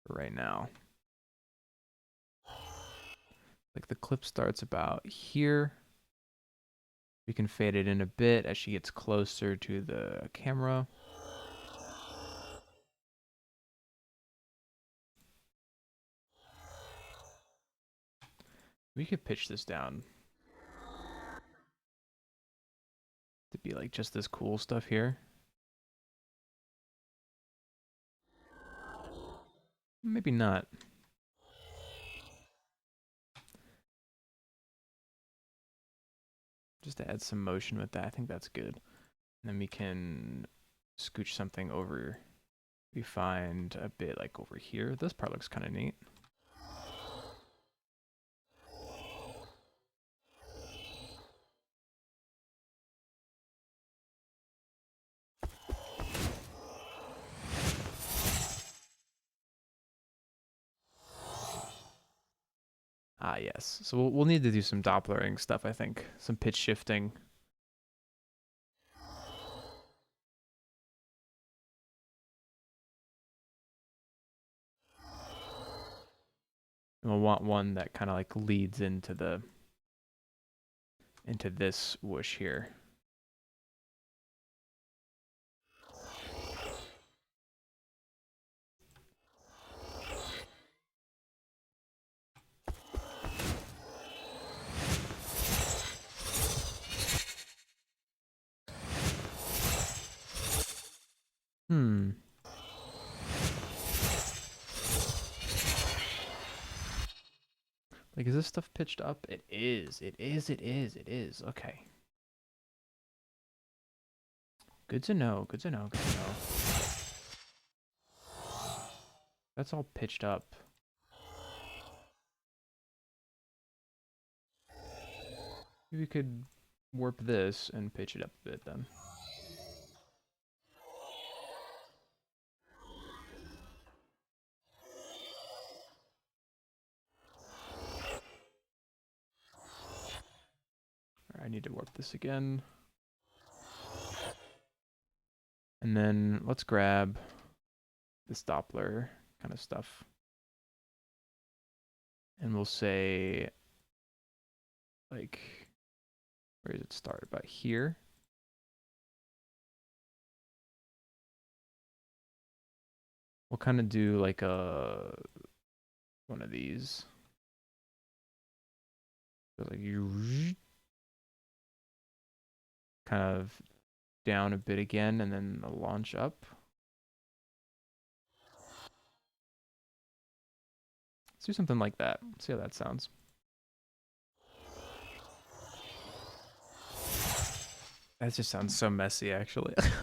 for right now. Like the clip starts about here. We can fade it in a bit as she gets closer to the camera. We could pitch this down to be like just this cool stuff here. Maybe not. Just to add some motion with that, I think that's good. And then we can scooch something over. We find a bit like over here. This part looks kind of neat. Ah, yes. So we'll need to do some Dopplering stuff, I think. Some pitch shifting. And we'll want one that kind of like leads into this whoosh here. Like, is this stuff pitched up? It is. It is. It is. It is. Okay. Good to know. Good to know. Good to know. That's all pitched up. Maybe we could warp this and pitch it up a bit then. I need to warp this again. And then let's grab this Doppler kind of stuff. And we'll say, like, where does it start? About here. We'll kind of do like one of these. So like you kind of down a bit again, and then the launch up. Let's do something like that. See how that sounds. That just sounds so messy, actually. Let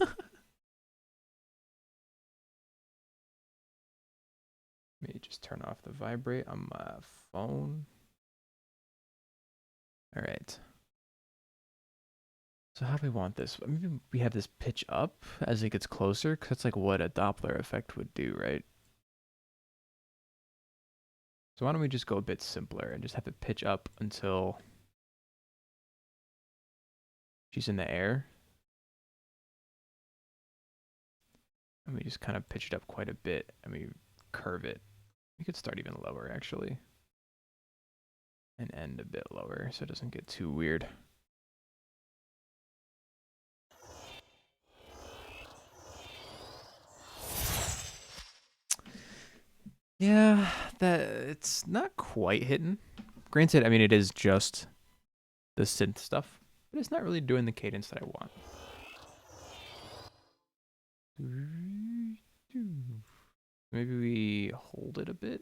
me just turn off the vibrate on my phone. All right. So how do we want this? Maybe we have this pitch up as it gets closer, because that's like what a Doppler effect would do, right? So why don't we just go a bit simpler and just have it pitch up until she's in the air. And we just kind of pitch it up quite a bit, and we curve it. We could start even lower, actually. And end a bit lower, so it doesn't get too weird. Yeah, it's not quite hitting. Granted, I mean, it is just the synth stuff, but it's not really doing the cadence that I want. Maybe we hold it a bit.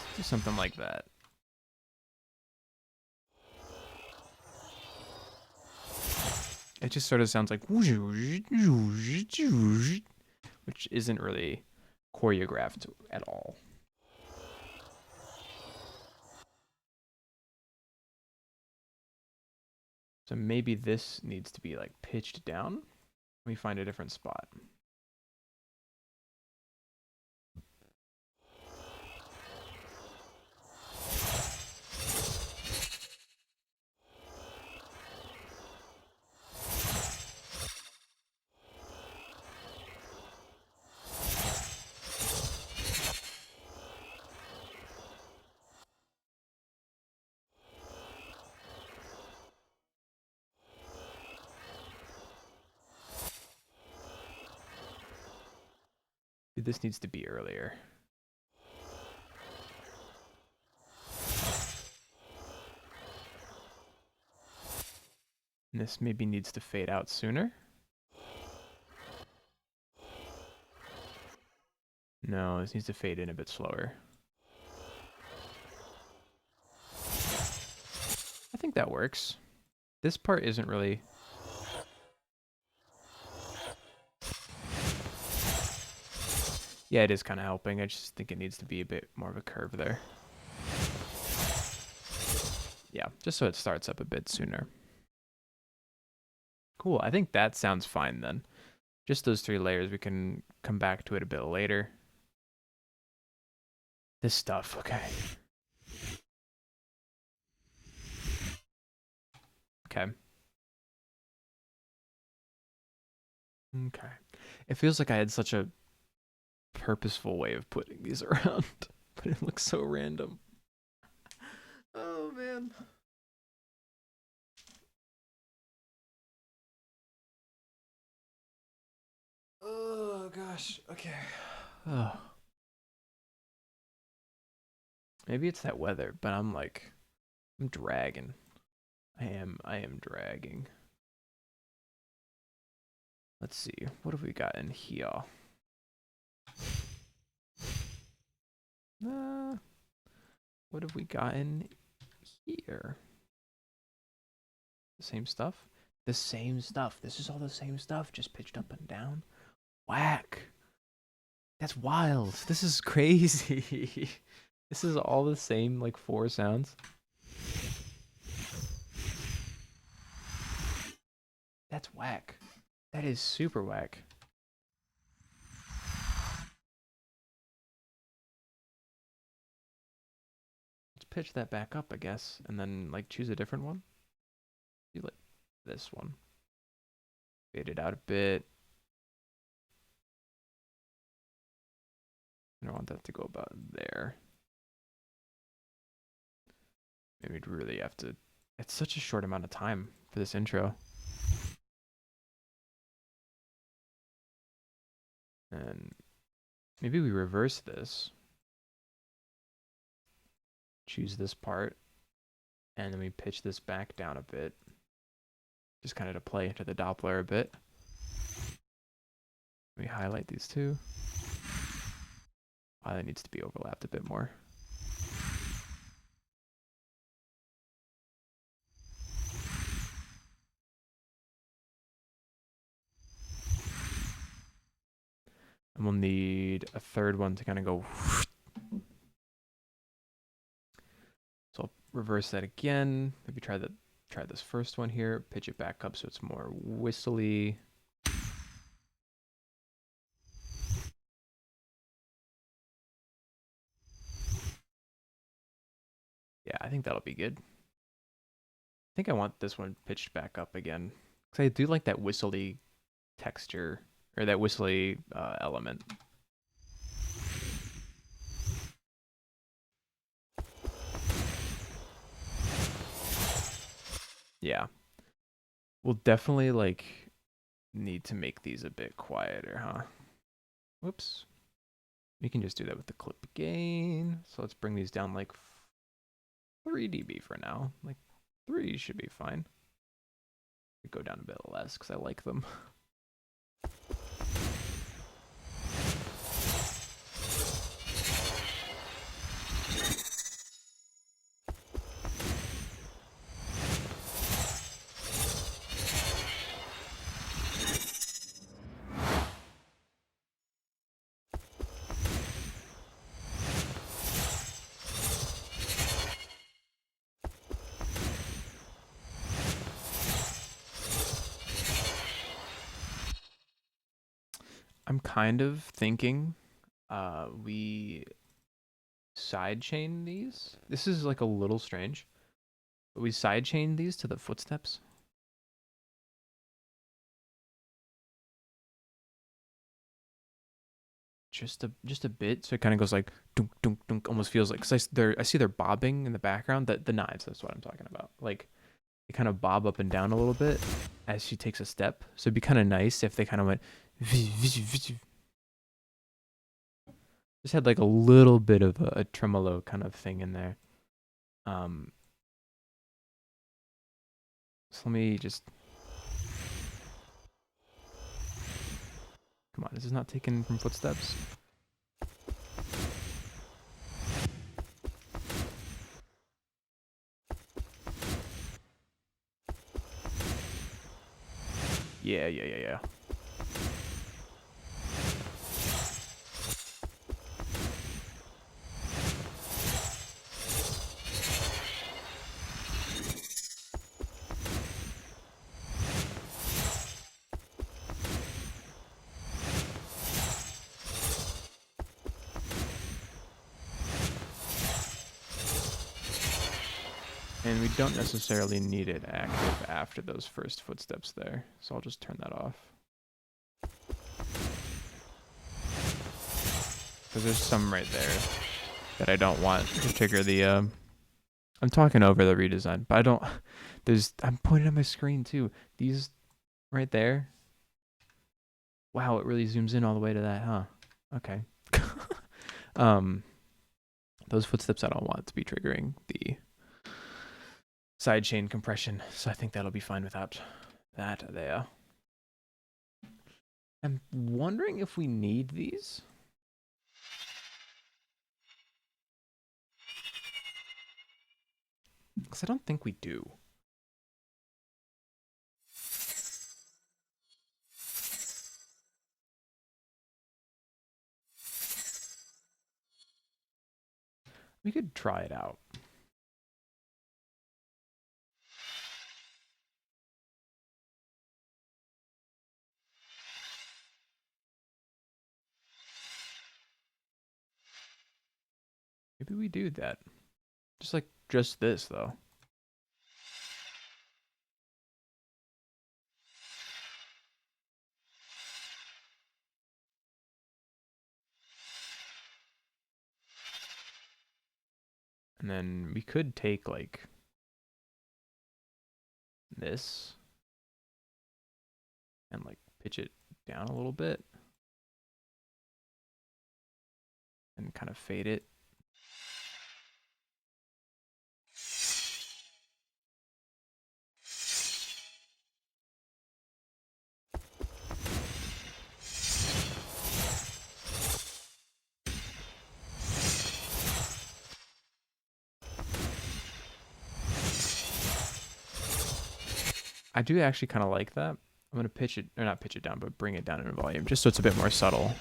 Let's do something like that. It just sort of sounds like, which isn't really choreographed at all. So maybe this needs to be like pitched down. Let me find a different spot. this needs to be earlier. And this maybe needs to fade out sooner. No, this needs to fade in a bit slower. I think that works. This part isn't really... Yeah, it is kind of helping. I just think it needs to be a bit more of a curve there. Yeah, just so it starts up a bit sooner. Cool, I think that sounds fine then. Just those 3 layers, we can come back to it a bit later. This stuff, okay. Okay. Okay. It feels like I had such a purposeful way of putting these around, but it looks so random. Oh, man. Oh, gosh. Okay. Oh. Maybe it's that weather, but I'm dragging. I am dragging. Let's see. What have we got in here? What have we got in here? The same stuff? The same stuff. This is all the same stuff, just pitched up and down. Whack. That's wild. This is crazy. This is all the same, 4 sounds. That's whack. That is super whack. Let's pitch that back up, I guess, and then choose a different one. Do this one. Fade it out a bit. I don't want that to go about there. Maybe we'd really have to... It's such a short amount of time for this intro. And maybe we reverse this. Choose this part. And then we pitch this back down a bit. Just kind of to play into the Doppler a bit. We highlight these 2. Oh, that needs to be overlapped a bit more. And we'll need a 3rd one to kind of go. So I'll reverse that again. Maybe try this first one here. Pitch it back up so it's more whistly. Yeah, I think that'll be good. I think I want this one pitched back up again. Because I do like that whistly texture, or that whistly element. Yeah. We'll definitely, need to make these a bit quieter, huh? Whoops. We can just do that with the clip gain. So let's bring these down 3 dB for now. 3 should be fine. Go down a bit less because I like them. I'm kind of thinking we sidechain these. This is a little strange. But we sidechain these to the footsteps. Just a bit, so it kind of goes dunk dunk dunk. Almost feels like, cause I see they're bobbing in the background. The knives, that's what I'm talking about. They kind of bob up and down a little bit as she takes a step. So it'd be kind of nice if they kind of went. Just had like a little bit of a tremolo kind of thing in there. Um, so let me just, come on, this is not taken from footsteps. Yeah. And we don't necessarily need it active after those first footsteps there. So I'll just turn that off. Because there's some right there that I don't want to trigger the, I'm talking over the redesign, but I don't, I'm pointing at my screen too. These right there. Wow, it really zooms in all the way to that, huh? Okay. Those footsteps I don't want to be triggering the sidechain compression, so I think that'll be fine without that there. I'm wondering if we need these. Because I don't think we do. We could try it out. Maybe we do that. Just this, though. And then we could take, like, this and, like, pitch it down a little bit. And kind of fade it. I do actually kind of like that. I'm going to pitch it, or not pitch it down, but bring it down in volume, just so it's a bit more subtle.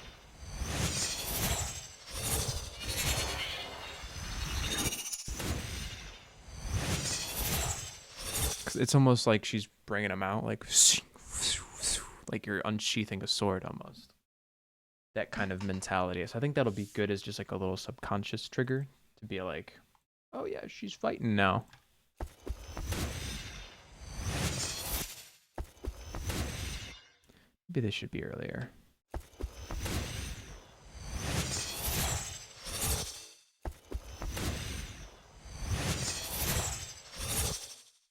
It's almost like she's bringing them out, like you're unsheathing a sword almost. That kind of mentality. So I think that'll be good as just like a little subconscious trigger to be like, oh yeah, she's fighting now. Maybe this should be earlier.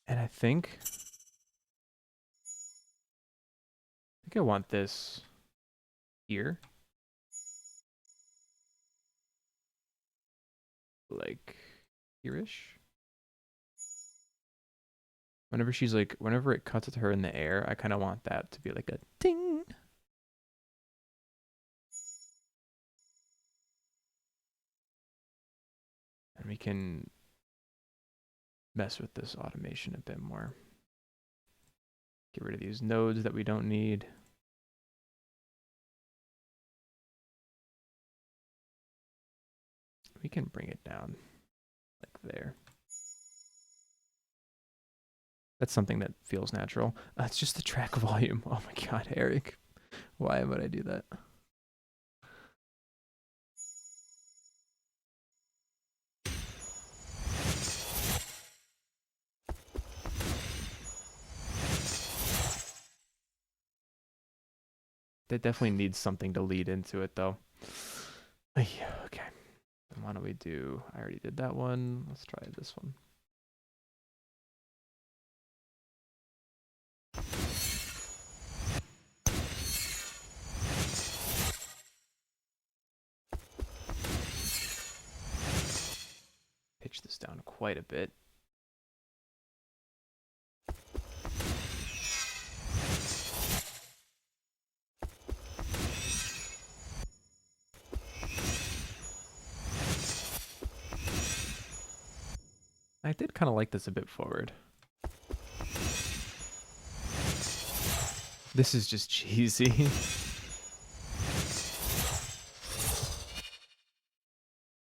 And I think I want this here. Like here-ish. Whenever it cuts at her in the air, I kind of want that to be like a ding. And we can mess with this automation a bit more. Get rid of these nodes that we don't need. We can bring it down like there. That's something that feels natural. It's just the track volume. Oh my god, Eric. Why would I do that? That definitely needs something to lead into it, though. Yeah, okay. Then why don't we do... I already did that one. Let's try this one. pitch this down quite a bit. I did kind of like this a bit forward. This is just cheesy.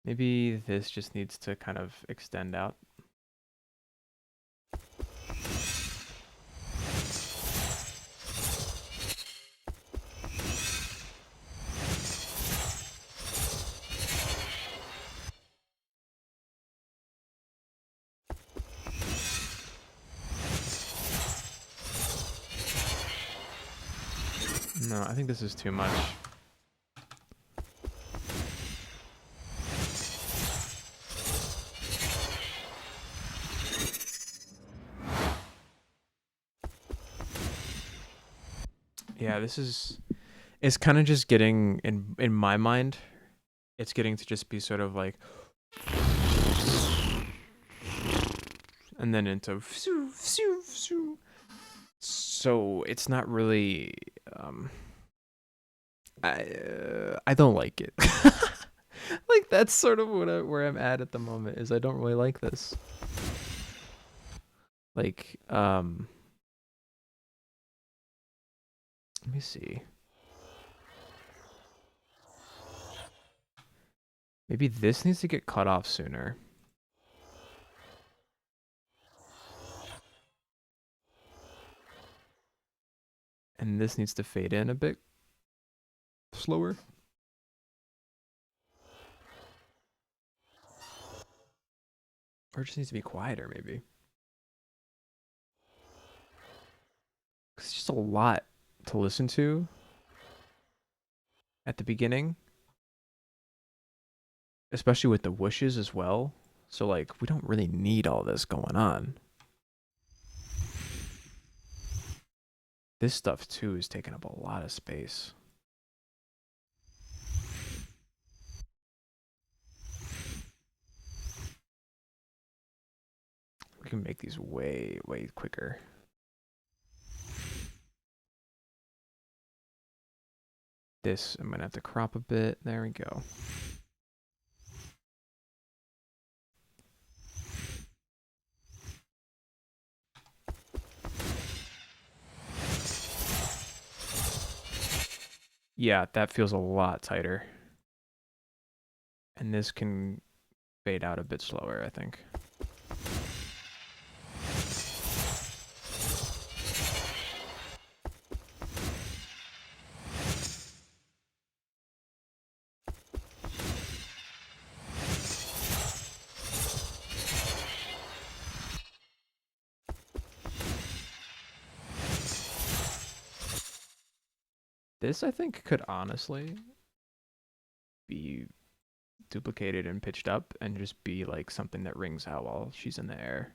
Maybe this just needs to kind of extend out. No, I think this is too much. Yeah, this is, it's kind of just getting, in my mind, it's getting to just be sort of like, and then into, so it's not really, I don't like it. Like, that's sort of where I'm at the moment, is I don't really like this. Like, let me see. Maybe this needs to get cut off sooner. And this needs to fade in a bit slower. Or it just needs to be quieter, maybe. It's just a lot to listen to at the beginning. Especially with the whooshes as well. So, like, we don't really need all this going on. This stuff, too, is taking up a lot of space. We can make these way, way quicker. This, I'm going to have to crop a bit. There we go. Yeah, that feels a lot tighter. And this can fade out a bit slower, I think. This, I think, could honestly be duplicated and pitched up and just be like something that rings out while she's in the air.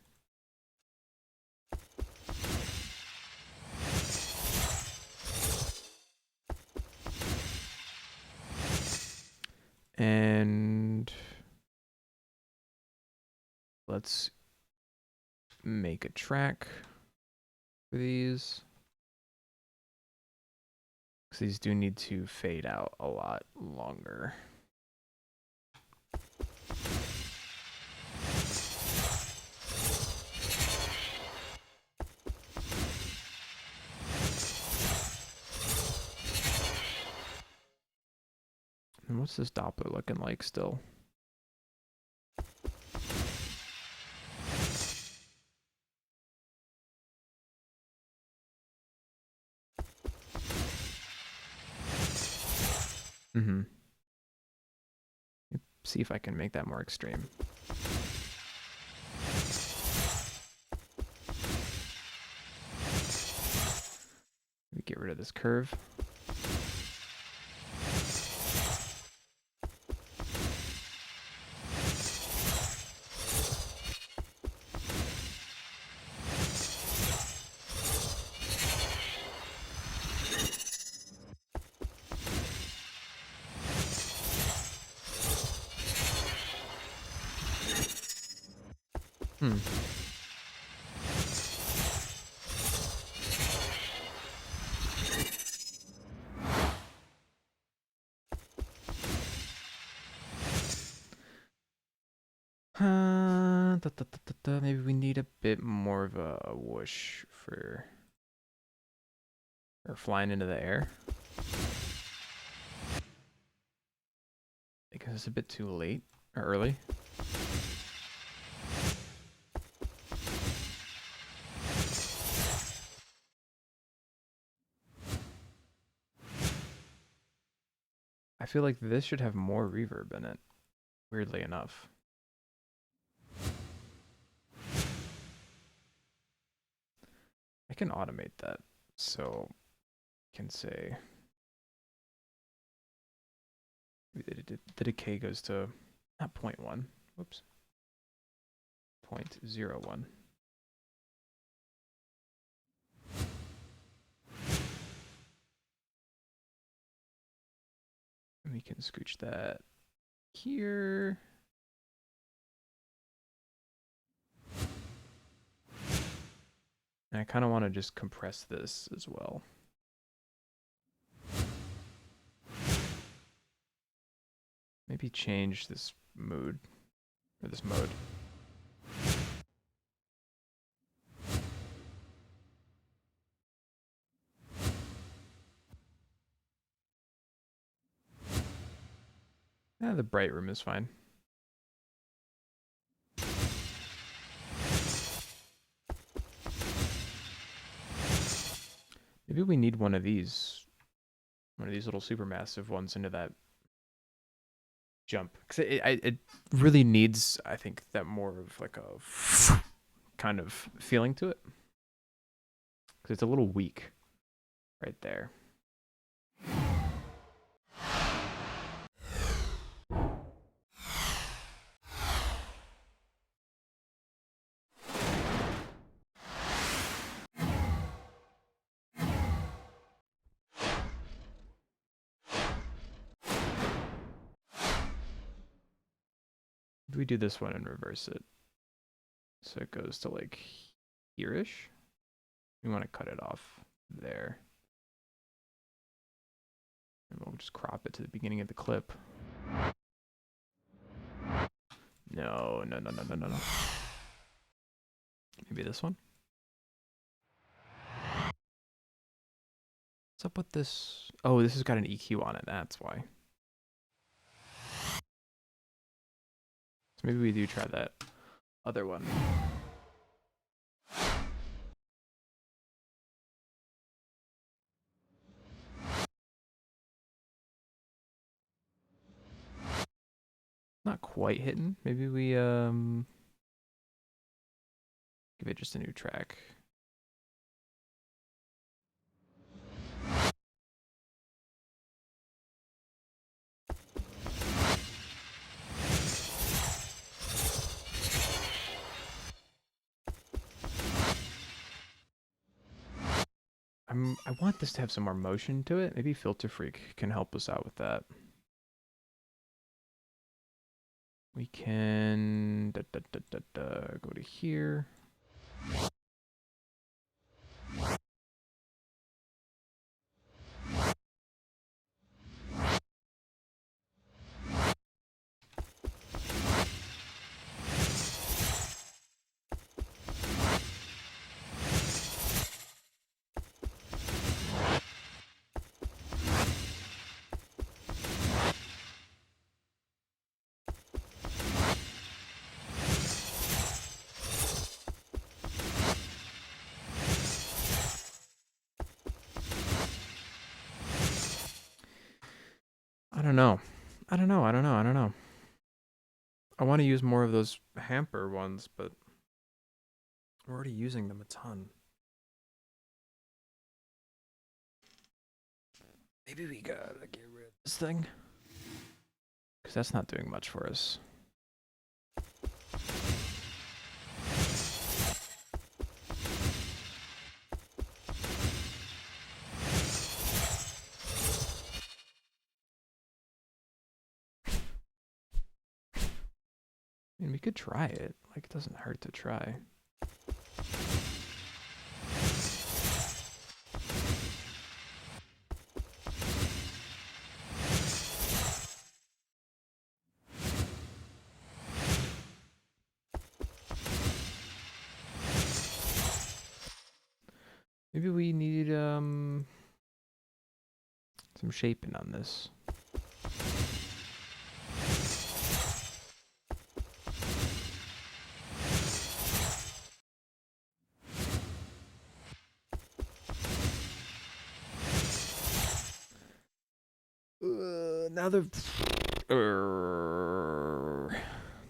And let's make a track for these. Because these do need to fade out a lot longer. And what's this Doppler looking like still? Mm-hmm. See if I can make that more extreme. Let me get rid of this curve. Maybe we need a bit more of a whoosh for flying into the air. Because it's a bit too late or early. I feel like this should have more reverb in it, weirdly enough. I can automate that, so I can say the decay goes to not 0.1, whoops, 0.01. And we can scooch that here. And I kind of want to just compress this as well. Maybe change this mood, or this mode. The bright room is fine. Maybe we need one of these little supermassive ones into that jump. Because it really needs, I think, that more of like a kind of feeling to it. Because it's a little weak right there. We do this one and reverse it. So it goes to like here-ish. We want to cut it off there. And we'll just crop it to the beginning of the clip. No. Maybe this one? What's up with this? Oh, this has got an EQ on it, that's why. So maybe we do try that other one. Not quite hitting. Maybe we give it just a new track. I want this to have some more motion to it. Maybe Filter Freak can help us out with that. We can go to here. I don't know. I want to use more of those hamper ones, but we're already using them a ton. Maybe we gotta get rid of this thing. Because that's not doing much for us. I mean, we could try it. Like, it doesn't hurt to try. Maybe we need some shaping on this. Now the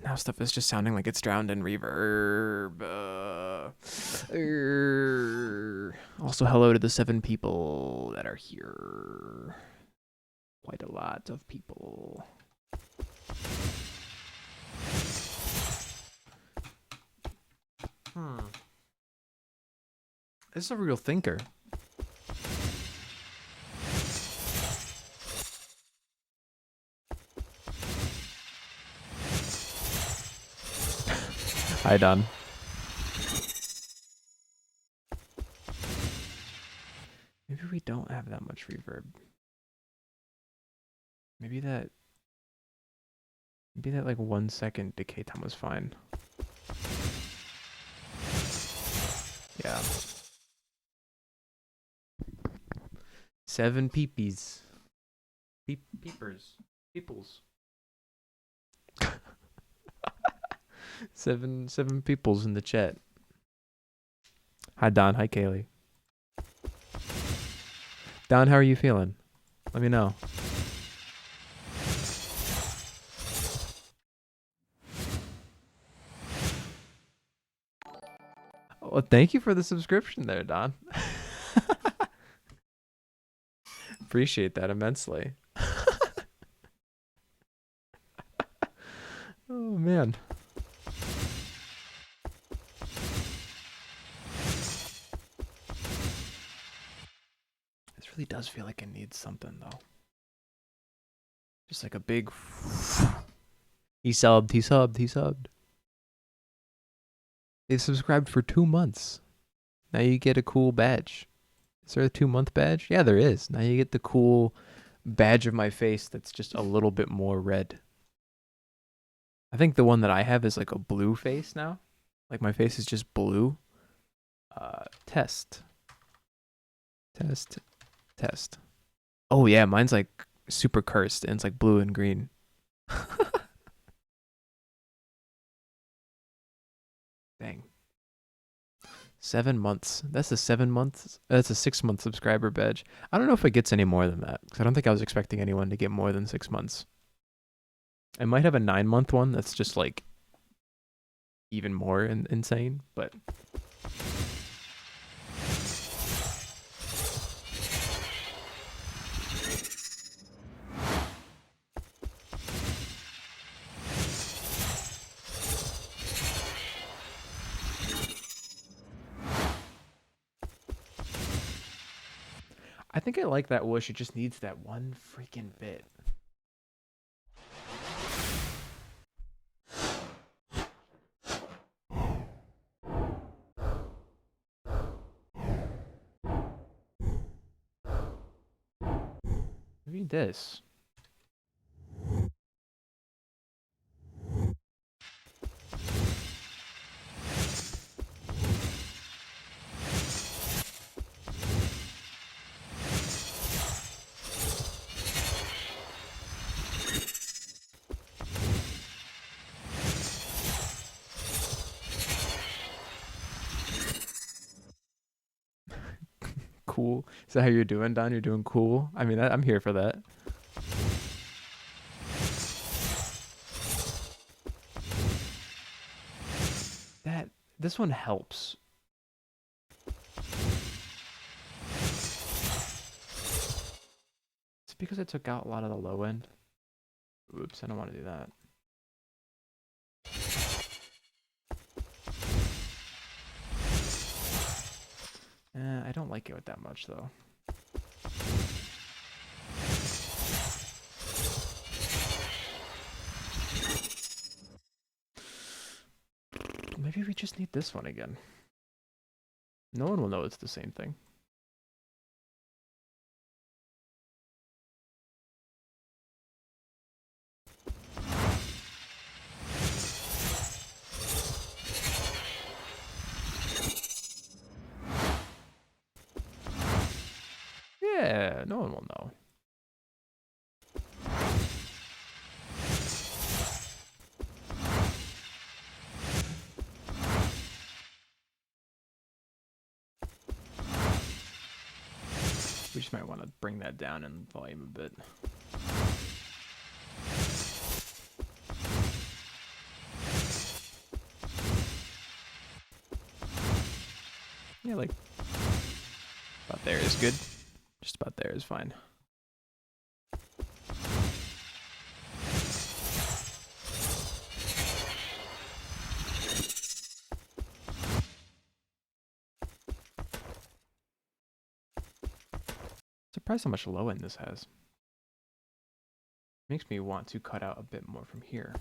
now stuff is just sounding like it's drowned in reverb. Also, hello to the 7 people that are here. Quite a lot of people. This is a real thinker. Hi, Don. Maybe we don't have that much reverb. Maybe that like 1 second decay time was fine. Yeah. 7 peepees. Peepers. Peoples. 7 peoples in the chat. Hi, Don. Hi, Kaylee. Don, how are you feeling? Let me know. Well, thank you for the subscription there, Don. Appreciate that immensely. Oh, man. This really does feel like it needs something, though. Just like a big... He subbed. They subscribed for 2 months. Now you get a cool badge. Is there a 2-month badge? Yeah, there is. Now you get the cool badge of my face that's just a little bit more red. I think the one that I have is like a blue face now. Like my face is just blue. Test. Oh yeah, mine's like super cursed and it's like blue and green. 7 months. That's a 7 months. That's a 6-month subscriber badge. I don't know if it gets any more than that because I don't think I was expecting anyone to get more than 6 months. I might have a 9-month one that's just like even more insane, but. I think I like that whoosh. It just needs that one freaking bit. Maybe this. Cool. Is that how you're doing, Don? You're doing cool? I mean, I'm here for that. This one helps. It's because I took out a lot of the low end. Oops, I don't want to do that. I don't like it with that much though. need this one again. No one will know it's the same thing. Yeah, no one will know. We just might want to bring that down in volume a bit. Yeah, like about there is good. Just about there is fine. Surprised how much low end this has. Makes me want to cut out a bit more from here.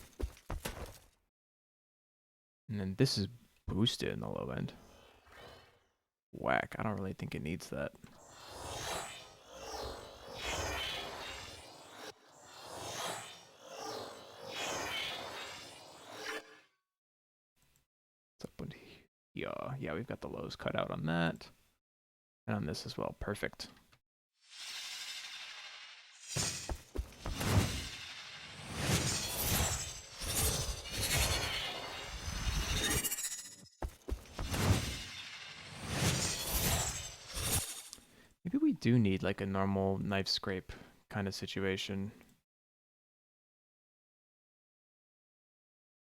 And then this is boosted in the low end. Whack. I don't really think it needs that. What's up with here? Yeah, we've got the lows cut out on that. And on this as well. Perfect. Maybe we do need like a normal knife scrape kind of situation.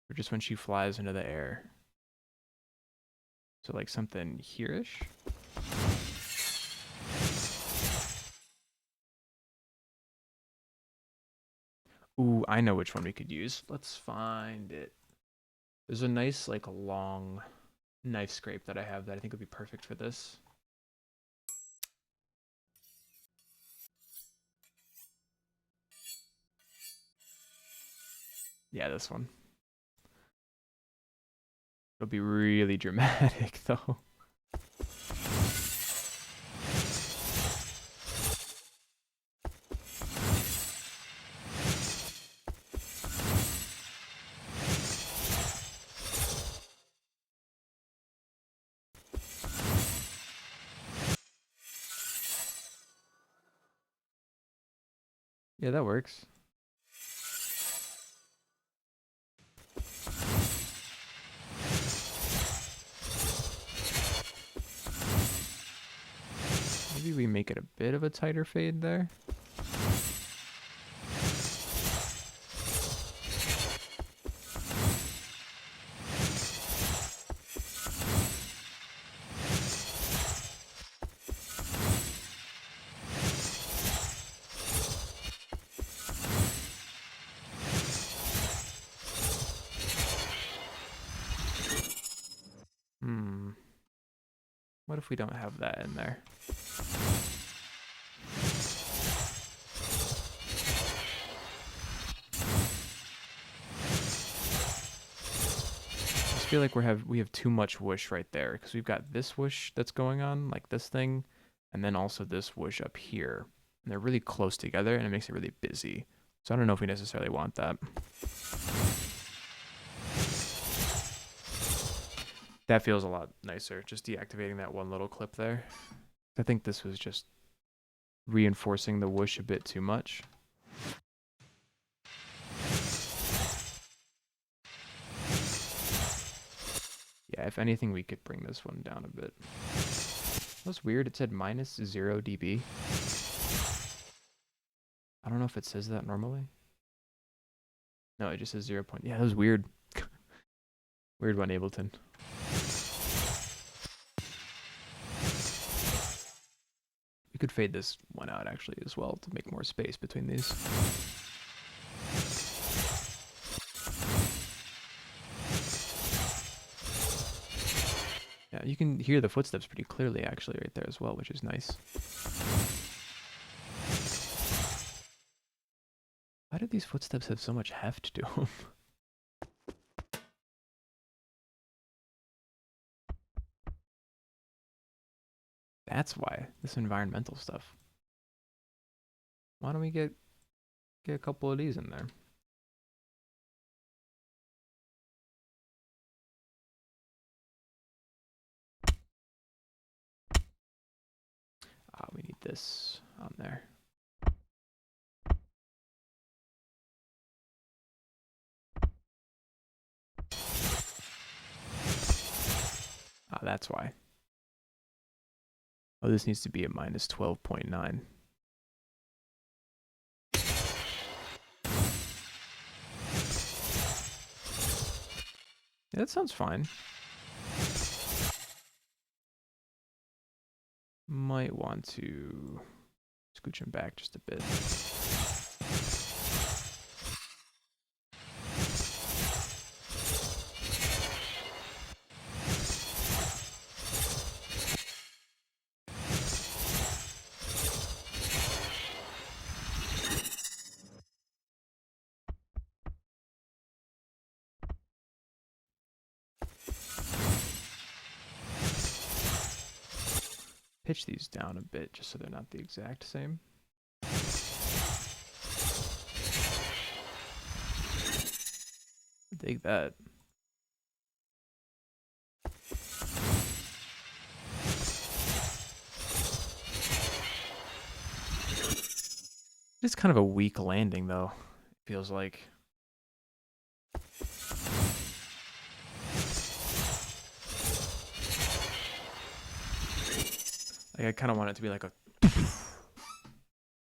Or just when she flies into the air. So like something here-ish? Ooh, I know which one we could use. Let's find it. There's a nice like long knife scrape that I have that I think would be perfect for this. Yeah, this one. It'll be really dramatic though. Yeah, that works. Maybe we make it a bit of a tighter fade there. What if we don't have that in there? I just feel like we have too much whoosh right there because we've got this whoosh that's going on, like this thing, and then also this whoosh up here. And they're really close together and it makes it really busy. So I don't know if we necessarily want that. That feels a lot nicer, just deactivating that one little clip there. I think this was just reinforcing the whoosh a bit too much. Yeah, if anything, we could bring this one down a bit. That's weird. It said minus 0 dB. I don't know if it says that normally. No, it just says 0. Yeah, that was weird. Weird one, Ableton. We could fade this one out actually as well to make more space between these. Yeah, you can hear the footsteps pretty clearly actually right there as well, which is nice. Why do these footsteps have so much heft to them? That's why. This environmental stuff. Why don't we get a couple of these in there? We need this on there. That's why. Oh, this needs to be a minus 12.9. Yeah, that sounds fine. Might want to scooch him back just a bit. Pitch these down a bit just so they're not the exact same. Dig that. It's kind of a weak landing though, it feels like. Like I kind of want it to be like a,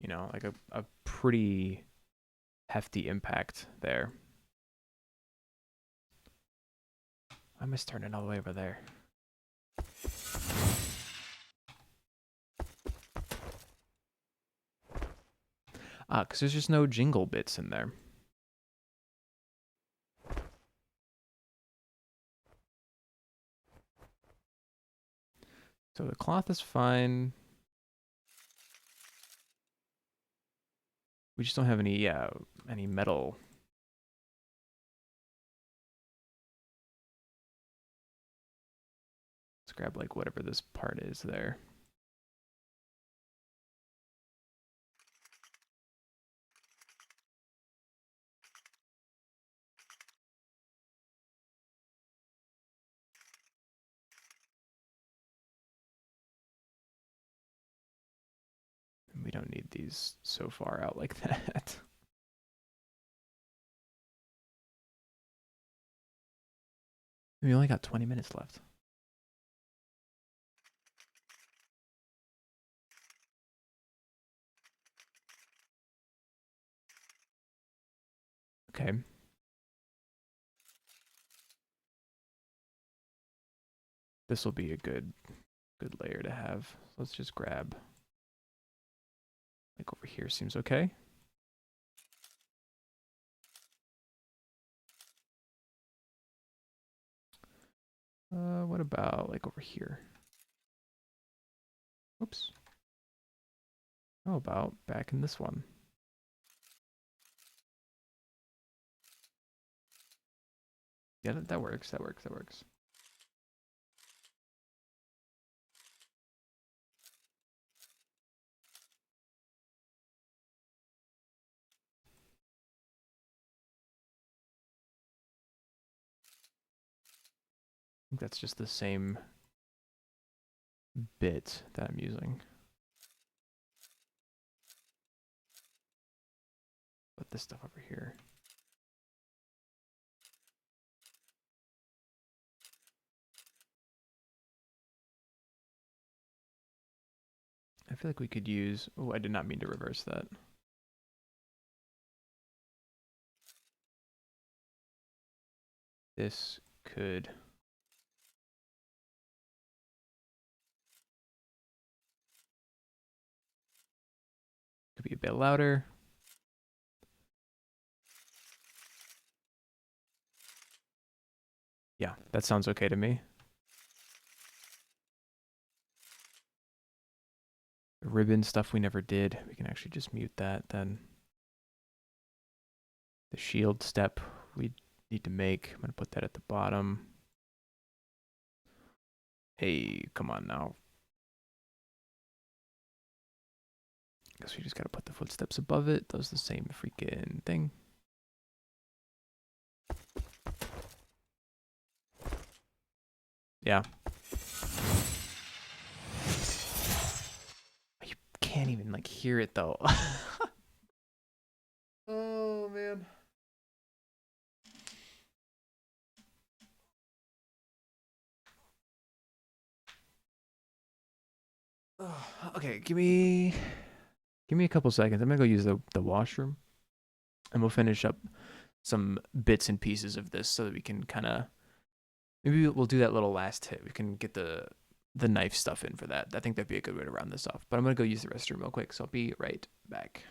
you know, like a pretty hefty impact there. Why am I starting it all the way over there? Because there's just no jingle bits in there. So the cloth is fine. We just don't have any metal. Let's grab like whatever this part is there. We don't need these so far out like that. We only got 20 minutes left. Okay. This will be a good layer to have. Let's just grab like over here seems okay. What about like over here? Oops. How about back in this one? Yeah, that works. That works. That works. I think that's just the same bit that I'm using. Put this stuff over here. I feel like we could use, oh, I did not mean to reverse that. This could be a bit louder. Yeah, that sounds okay to me. The ribbon stuff we never did. We can actually just mute that then. The shield step we need to make. I'm going to put that at the bottom. Hey, come on now. Guess we just gotta put the footsteps above it. Does the same freaking thing. Yeah. You can't even like hear it though. Oh man. Okay, give me a couple seconds. I'm gonna go use the washroom, and we'll finish up some bits and pieces of this so that we can kind of maybe we'll do that little last hit. We can get the knife stuff in for that. I think that'd be a good way to round this off. But I'm gonna go use the restroom real quick, so I'll be right back.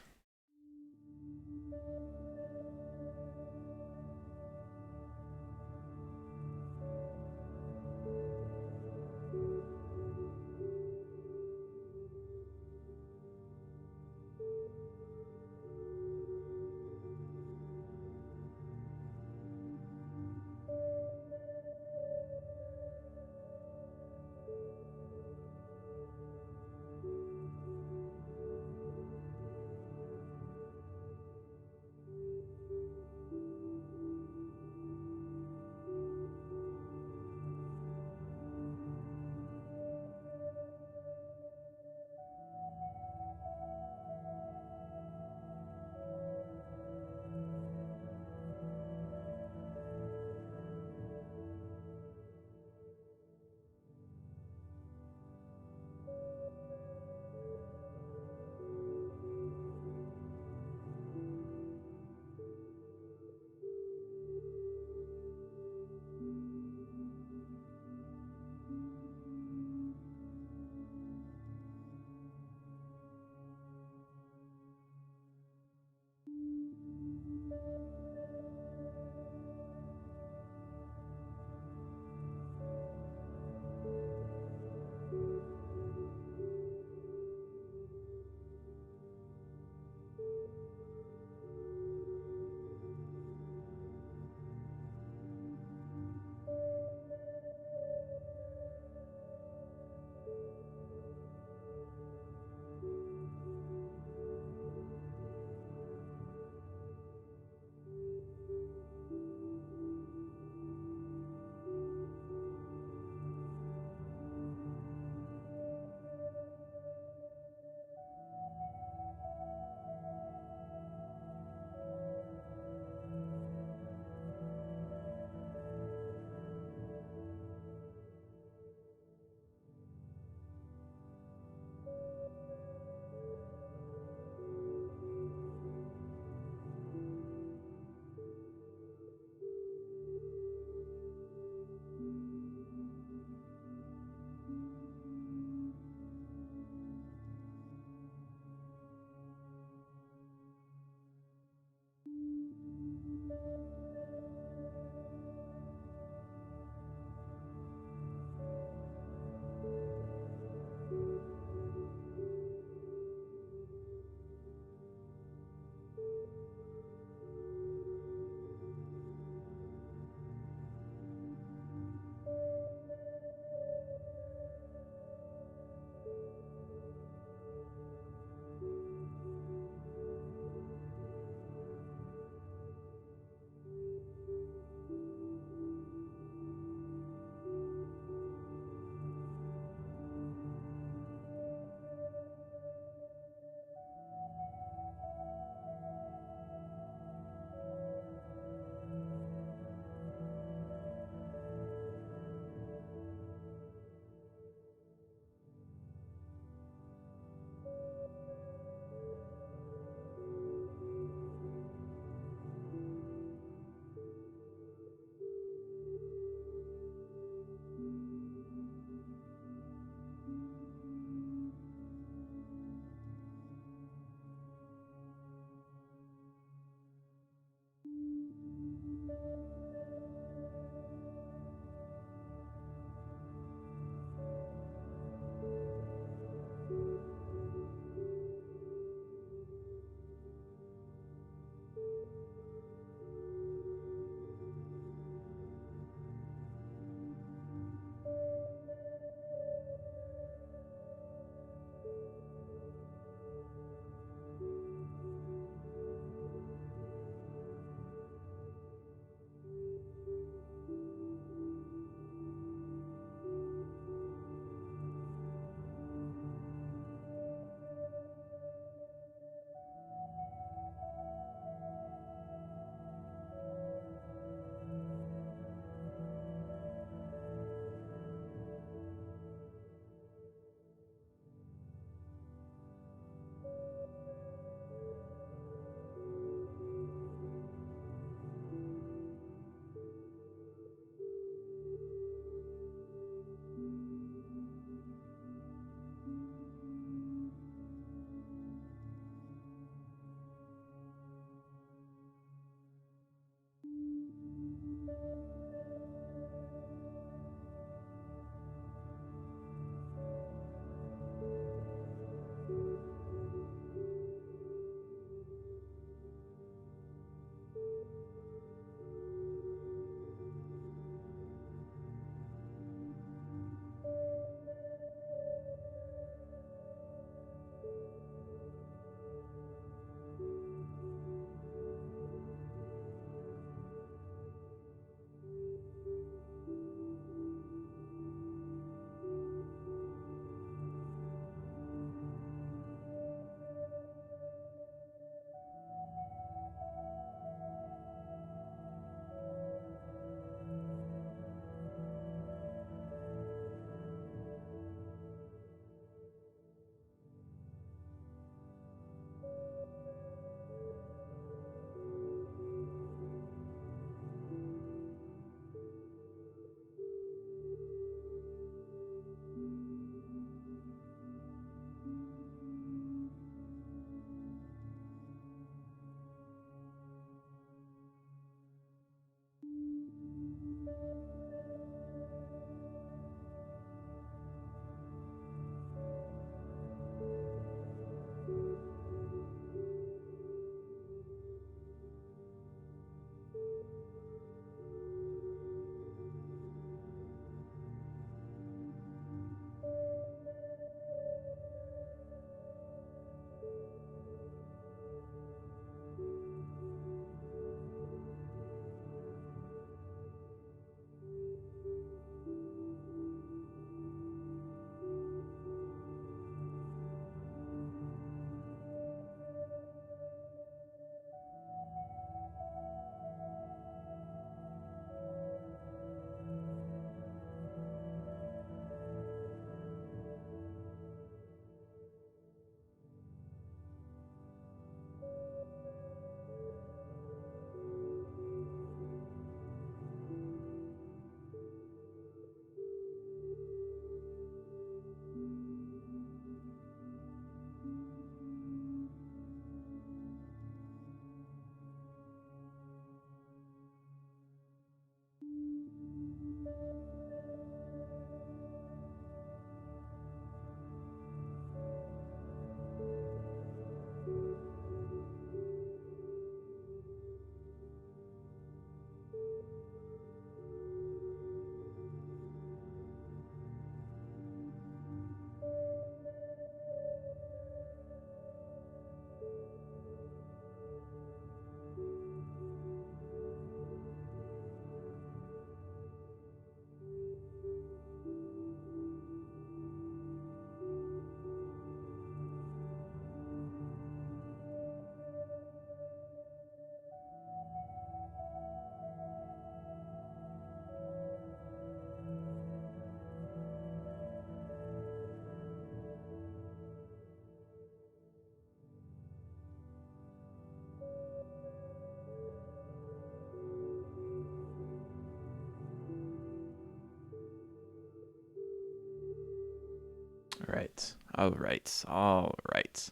right. All right. All right.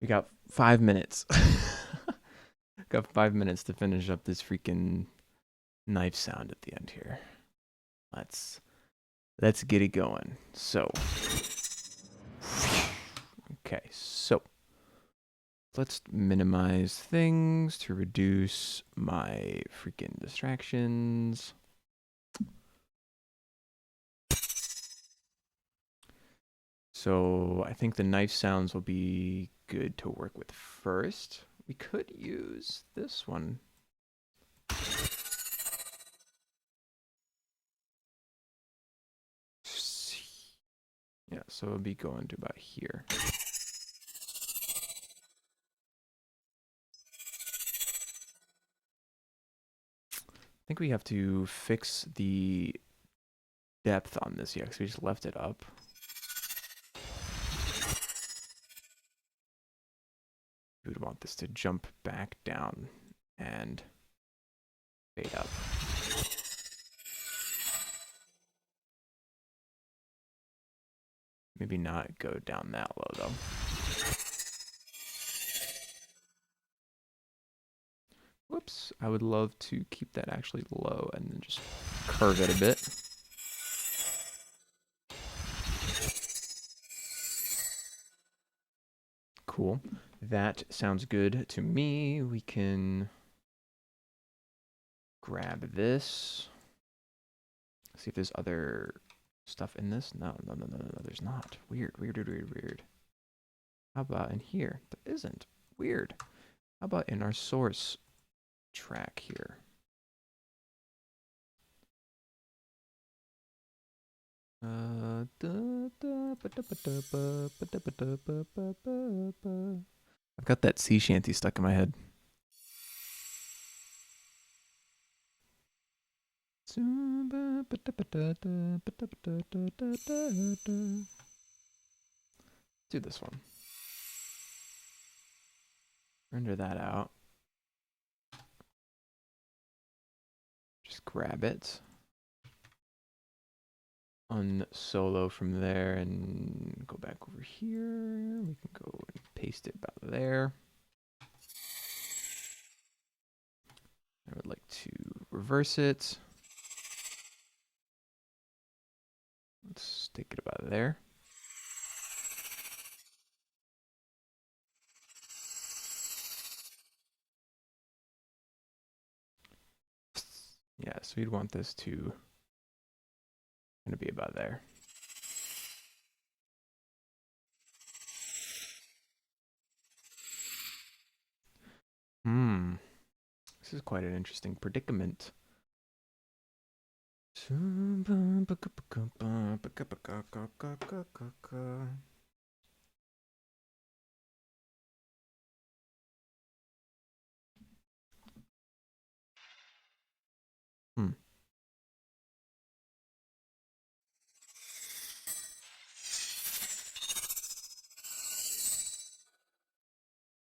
We got 5 minutes. Got 5 minutes to finish up this freaking knife sound at the end here. Let's get it going. So, okay. So, let's minimize things to reduce my freaking distractions. So I think the knife sounds will be good to work with first. We could use this one. Yeah, so it'll be going to about here. I think we have to fix the depth on this, yeah, because we just left it up. We would want this to jump back down and fade up. Maybe not go down that low, though. Whoops, I would love to keep that actually low and then just curve it a bit. Cool. That sounds good to me. We can grab this. See if there's other stuff in this. No, there's not. Weird. How about in here? There isn't. Weird. How about in our source track here? I've got that sea shanty stuck in my head. Do this one. Render that out. Just grab it. Unsolo from there and go back over here. We can go and paste it about there. I would like to reverse it. Let's take it about there. Yeah, so we'd want this to kind of be about there. This is quite an interesting predicament.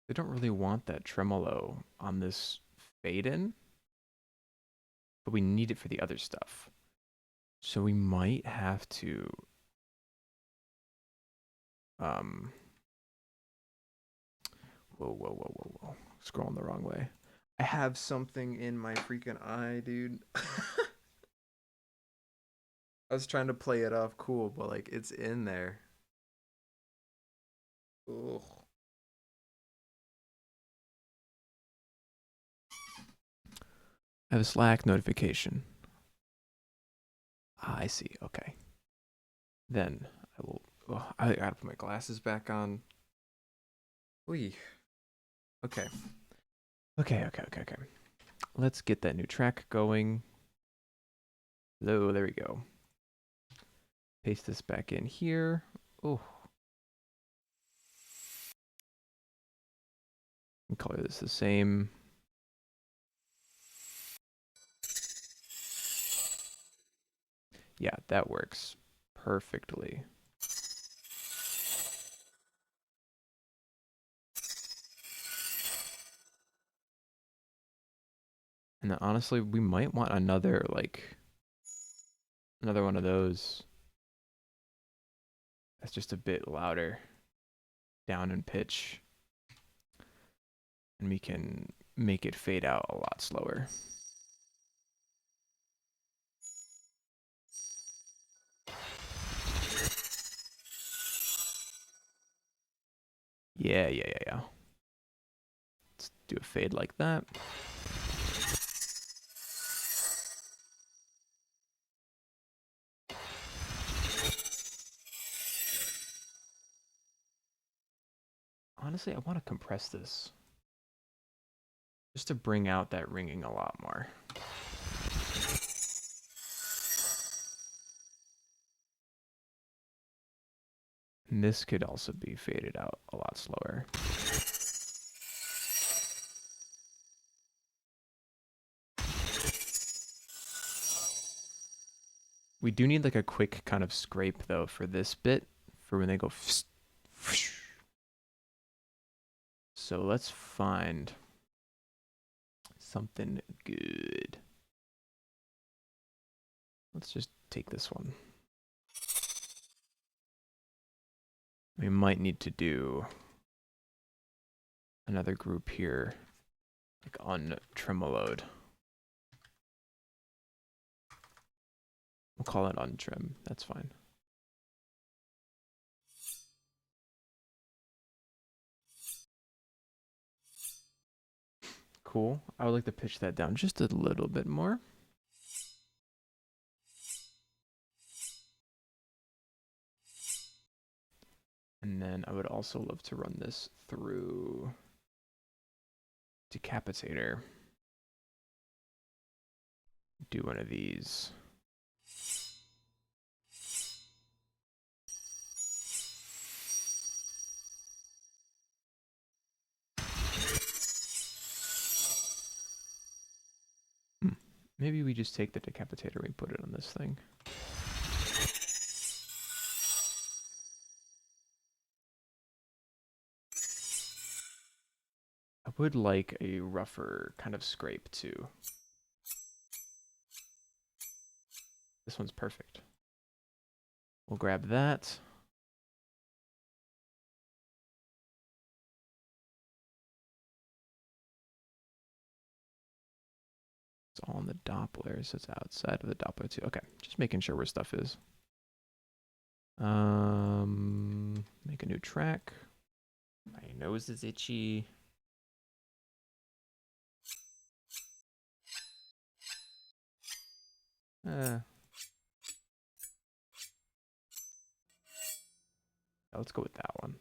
They don't really want that tremolo on this fade in, but we need it for the other stuff. So we might have to whoa. Scrolling the wrong way. I have something in my freaking eye, dude. I was trying to play it off cool, but like it's in there. Ugh. I have a Slack notification. Ah, I see. Okay. Then I will. Oh, I gotta put my glasses back on. Wee. Okay. Okay. Let's get that new track going. Hello, there we go. Paste this back in here. Oh. And color this the same. Yeah, that works perfectly. And then honestly, we might want another one of those. That's just a bit louder down in pitch. And we can make it fade out a lot slower. Yeah. Let's do a fade like that. Honestly, I want to compress this just to bring out that ringing a lot more. And this could also be faded out a lot slower. We do need like a quick kind of scrape though for this bit, for when they go. So let's find something good. Let's just take this one. We might need to do another group here, like untremeloed. We'll call it untrim. That's fine. Cool. I would like to pitch that down just a little bit more. And then I would also love to run this through Decapitator. Do one of these. Maybe we just take the Decapitator and we put it on this thing. I would like a rougher kind of scrape too. This one's perfect. We'll grab that. It's all in the Doppler, so it's outside of the Doppler too. Okay, just making sure where stuff is. Make a new track. My nose is itchy. Let's go with that one.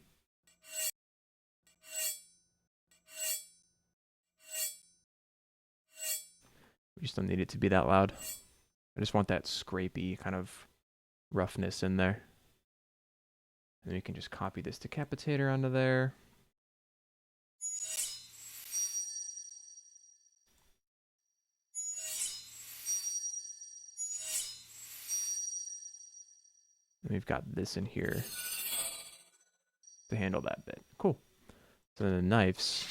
We just don't need it to be that loud. I just want that scrapey kind of roughness in there. And then we can just copy this Decapitator onto there. And we've got this in here to handle that bit. Cool. So then the knives.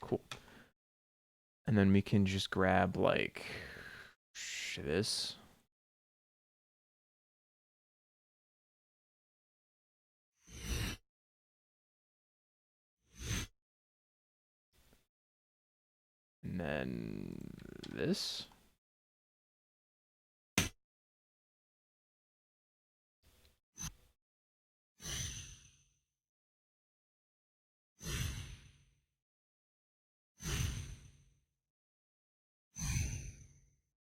Cool. And then we can just grab like this. And then this.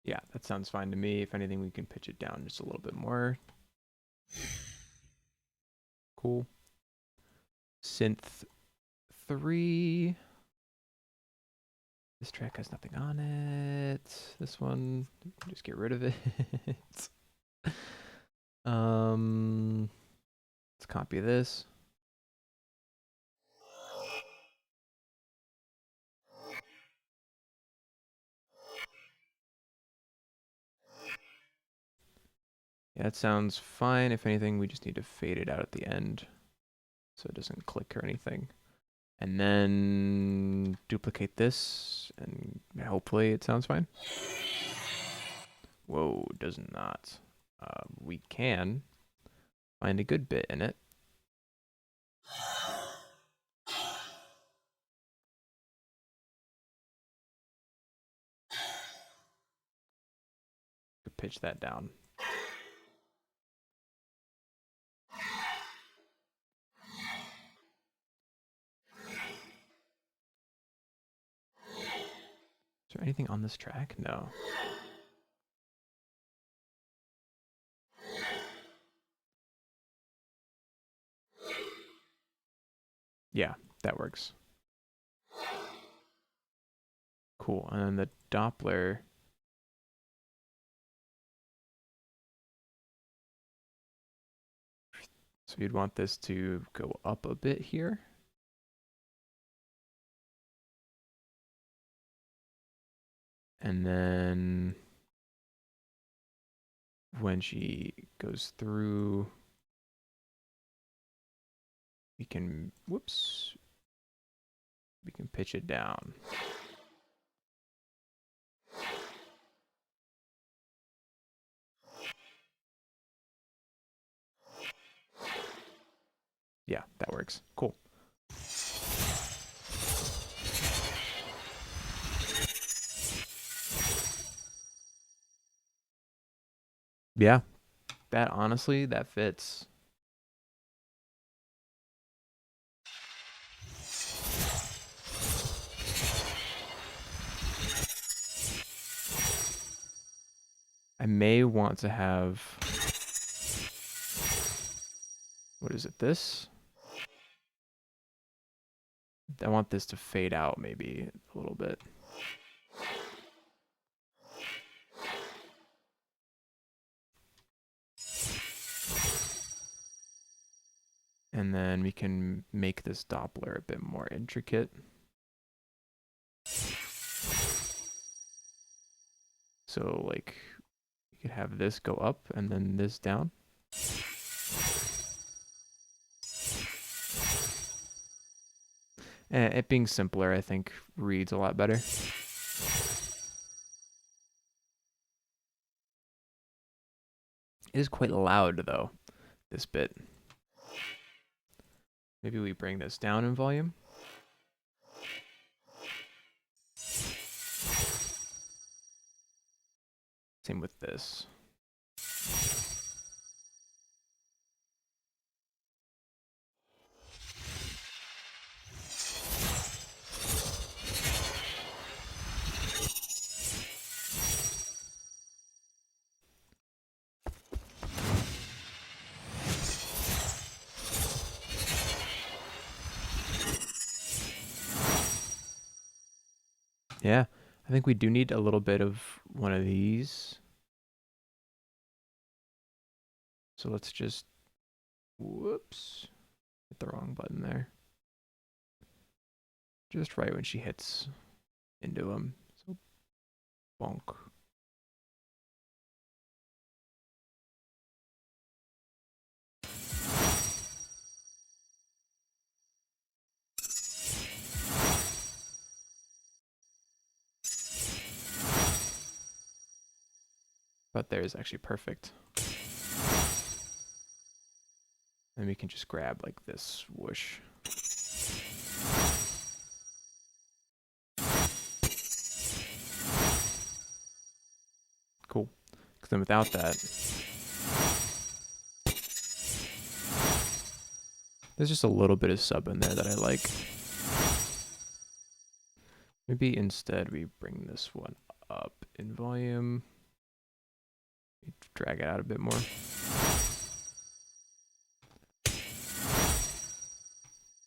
Yeah, that sounds fine to me. If anything, we can pitch it down just a little bit more. Cool. Synth 3. This track has nothing on it. This one, just get rid of it. Let's copy this. Yeah, that sounds fine. If anything, we just need to fade it out at the end so it doesn't click or anything. And then duplicate this, and hopefully it sounds fine. Whoa, does not. We can find a good bit in it. Pitch that down. Is there anything on this track? No. Yeah, that works. Cool. And then the Doppler. So you'd want this to go up a bit here. And then when she goes through, we can, whoops, we can pitch it down. Yeah, that works. Cool. Yeah, that honestly, that fits. I may want to have, what is it, this? I want this to fade out maybe a little bit. And then we can make this Doppler a bit more intricate. So like you could have this go up and then this down. And it being simpler, I think, reads a lot better. It is quite loud though, this bit. Maybe we bring this down in volume. Same with this. Yeah, I think we do need a little bit of one of these. So let's just, whoops, hit the wrong button there. Just right when she hits into him. So bonk. But there is actually perfect. And we can just grab like this whoosh. Cool. Because then without that, there's just a little bit of sub in there that I like. Maybe instead we bring this one up in volume. Drag it out a bit more.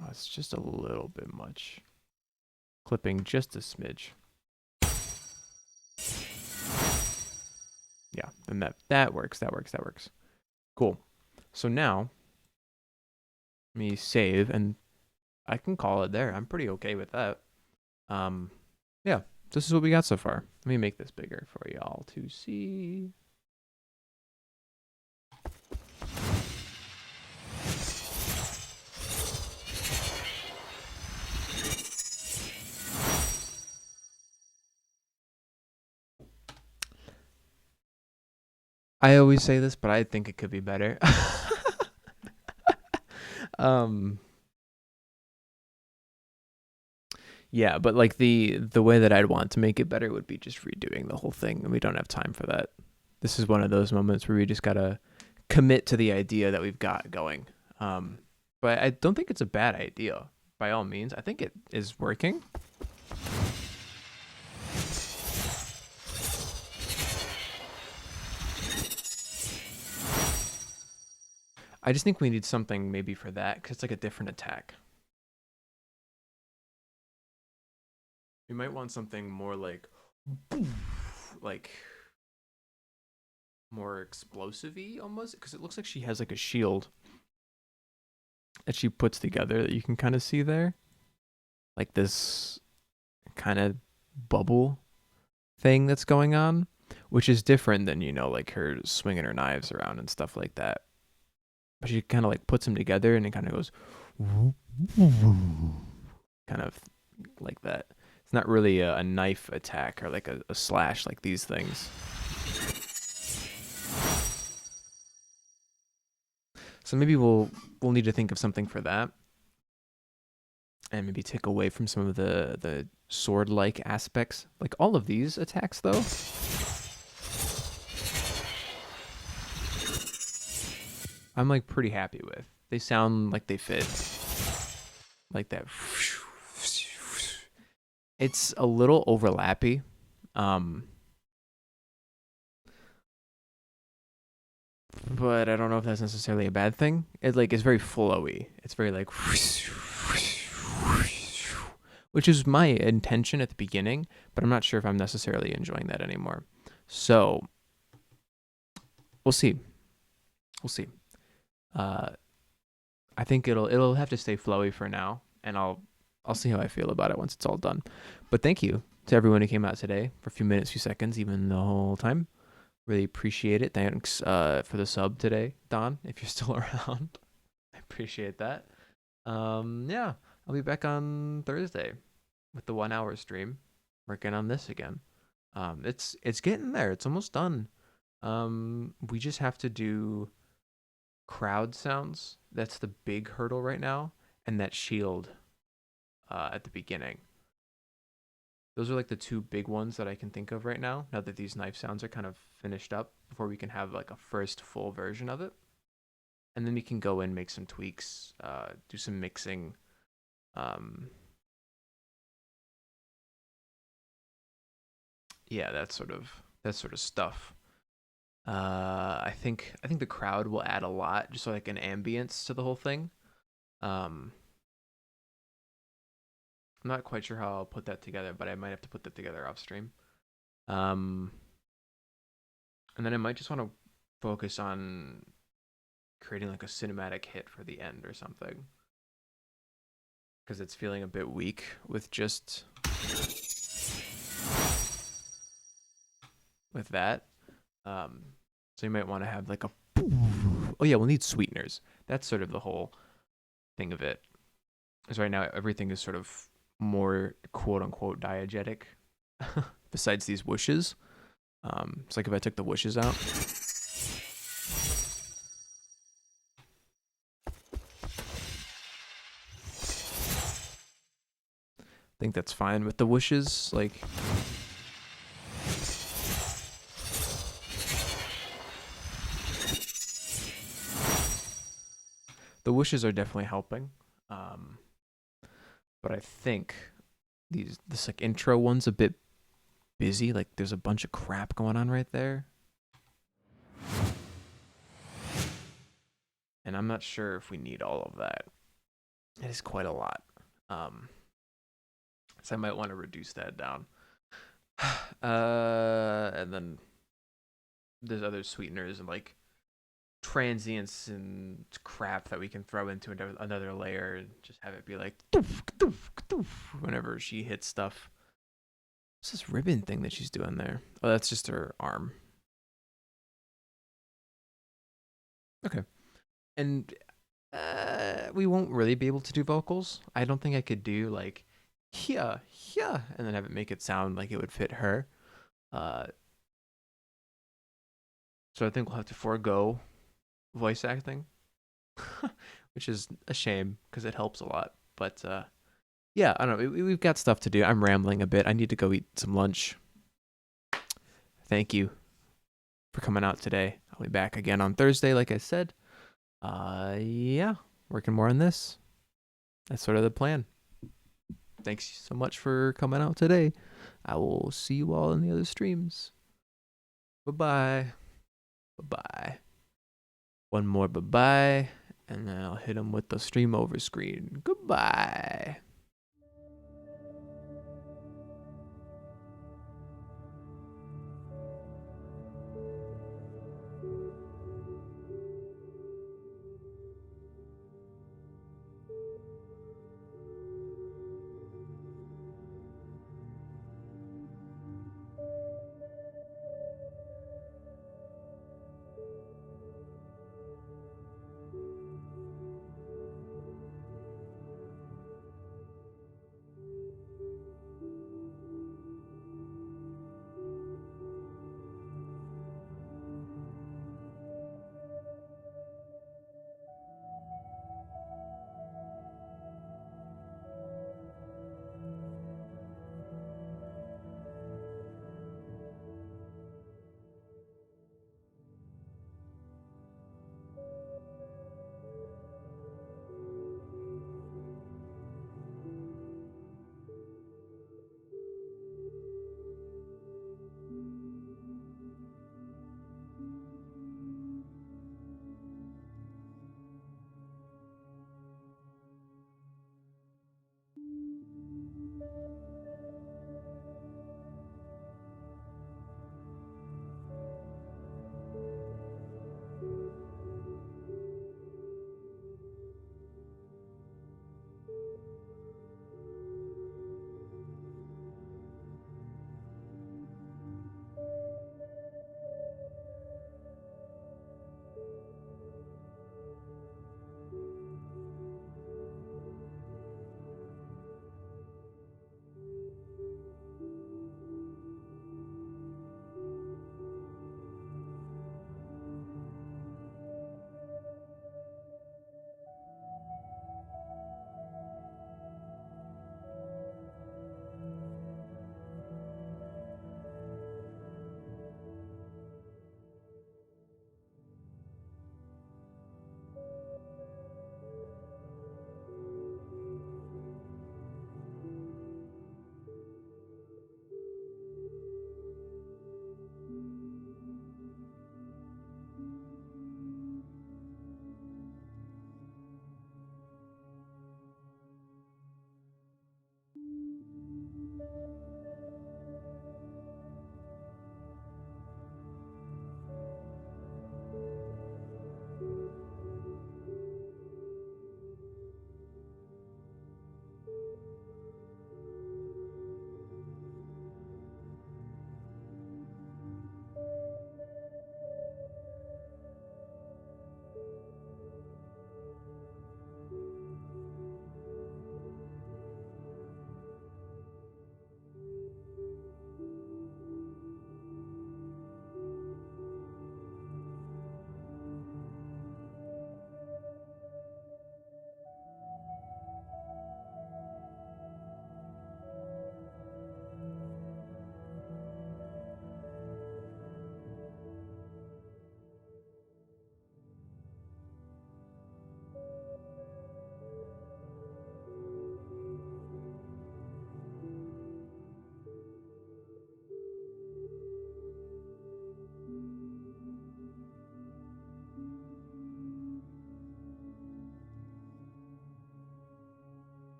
Oh, it's just a little bit much. Clipping just a smidge. Yeah, then that works. Cool. So now, let me save, and I can call it there. I'm pretty okay with that. Yeah, this is what we got so far. Let me make this bigger for y'all to see. I always say this, but I think it could be better. um, yeah, but like the way that I'd want to make it better would be just redoing the whole thing, and we don't have time for that. This is one of those moments where we just gotta commit to the idea that we've got going. Um, but I don't think it's a bad idea. By all means, I think it is working. I just think we need something maybe for that because it's like a different attack. We might want something more like more explosive-y almost, because it looks like she has like a shield that she puts together that you can kind of see there, like this kind of bubble thing that's going on, which is different than like her swinging her knives around and stuff like that. But she kind of like puts them together and it kind of goes kind of like that. It's not really a knife attack or like a slash like these things. So maybe we'll need to think of something for that, and maybe take away from some of the sword like aspects. Like all of these attacks though, I'm like pretty happy with. They sound like they fit. Like that. It's a little overlappy. Um but I don't know if that's necessarily a bad thing. It like is very flowy. It's very like which is my intention at the beginning, but I'm not sure if I'm necessarily enjoying that anymore. So we'll see. We'll see. Uh, I think it'll have to stay flowy for now, and I'll see how I feel about it once it's all done. But thank you to everyone who came out today for a few minutes, few seconds, even the whole time. Really appreciate it. Thanks for the sub today, Don, if you're still around. I appreciate that. Yeah, I'll be back on Thursday with the 1 hour stream, working on this again. It's getting there. It's almost done. We just have to do crowd sounds. That's the big hurdle right now, and that shield at the beginning. Those are like the two big ones that I can think of right now. Now that these knife sounds are kind of finished up, before we can have like a first full version of it, and then we can go in, make some tweaks, do some mixing. Um, yeah, that sort of stuff. I think the crowd will add a lot, just like an ambience to the whole thing. Um, I'm not quite sure how I'll put that together, but I might have to put that together off stream. Um, and then I might just want to focus on creating like a cinematic hit for the end or something, because it's feeling a bit weak with just with that. So you might want to have like a. Oh yeah, we'll need sweeteners. That's sort of the whole thing of it. Because right now everything is sort of more quote unquote diegetic. Besides these whooshes, it's like if I took the whooshes out. I think that's fine with the whooshes. Like the whooshes are definitely helping. Um, but I think this like intro one's a bit busy. Like there's a bunch of crap going on right there. And I'm not sure if we need all of that. It is quite a lot. Um, so I might want to reduce that down. And then there's other sweeteners and like transients and crap that we can throw into another layer and just have it be like doof, doof, doof, whenever she hits stuff. What's this ribbon thing that she's doing there? Oh, that's just her arm. Okay. And we won't really be able to do vocals. I don't think I could do like yeah, yeah, and then have it make it sound like it would fit her. Uh, So I think we'll have to forego voice acting, which is a shame because it helps a lot. But yeah, I don't know. We've got stuff to do. I'm rambling a bit. I need to go eat some lunch. Thank you for coming out today. I'll be back again on Thursday, like I said. Yeah, working more on this. That's sort of the plan. Thanks so much for coming out today. I will see you all in the other streams. Bye-bye. Bye-bye. One more bye-bye, and then I'll hit him with the stream over screen. Goodbye.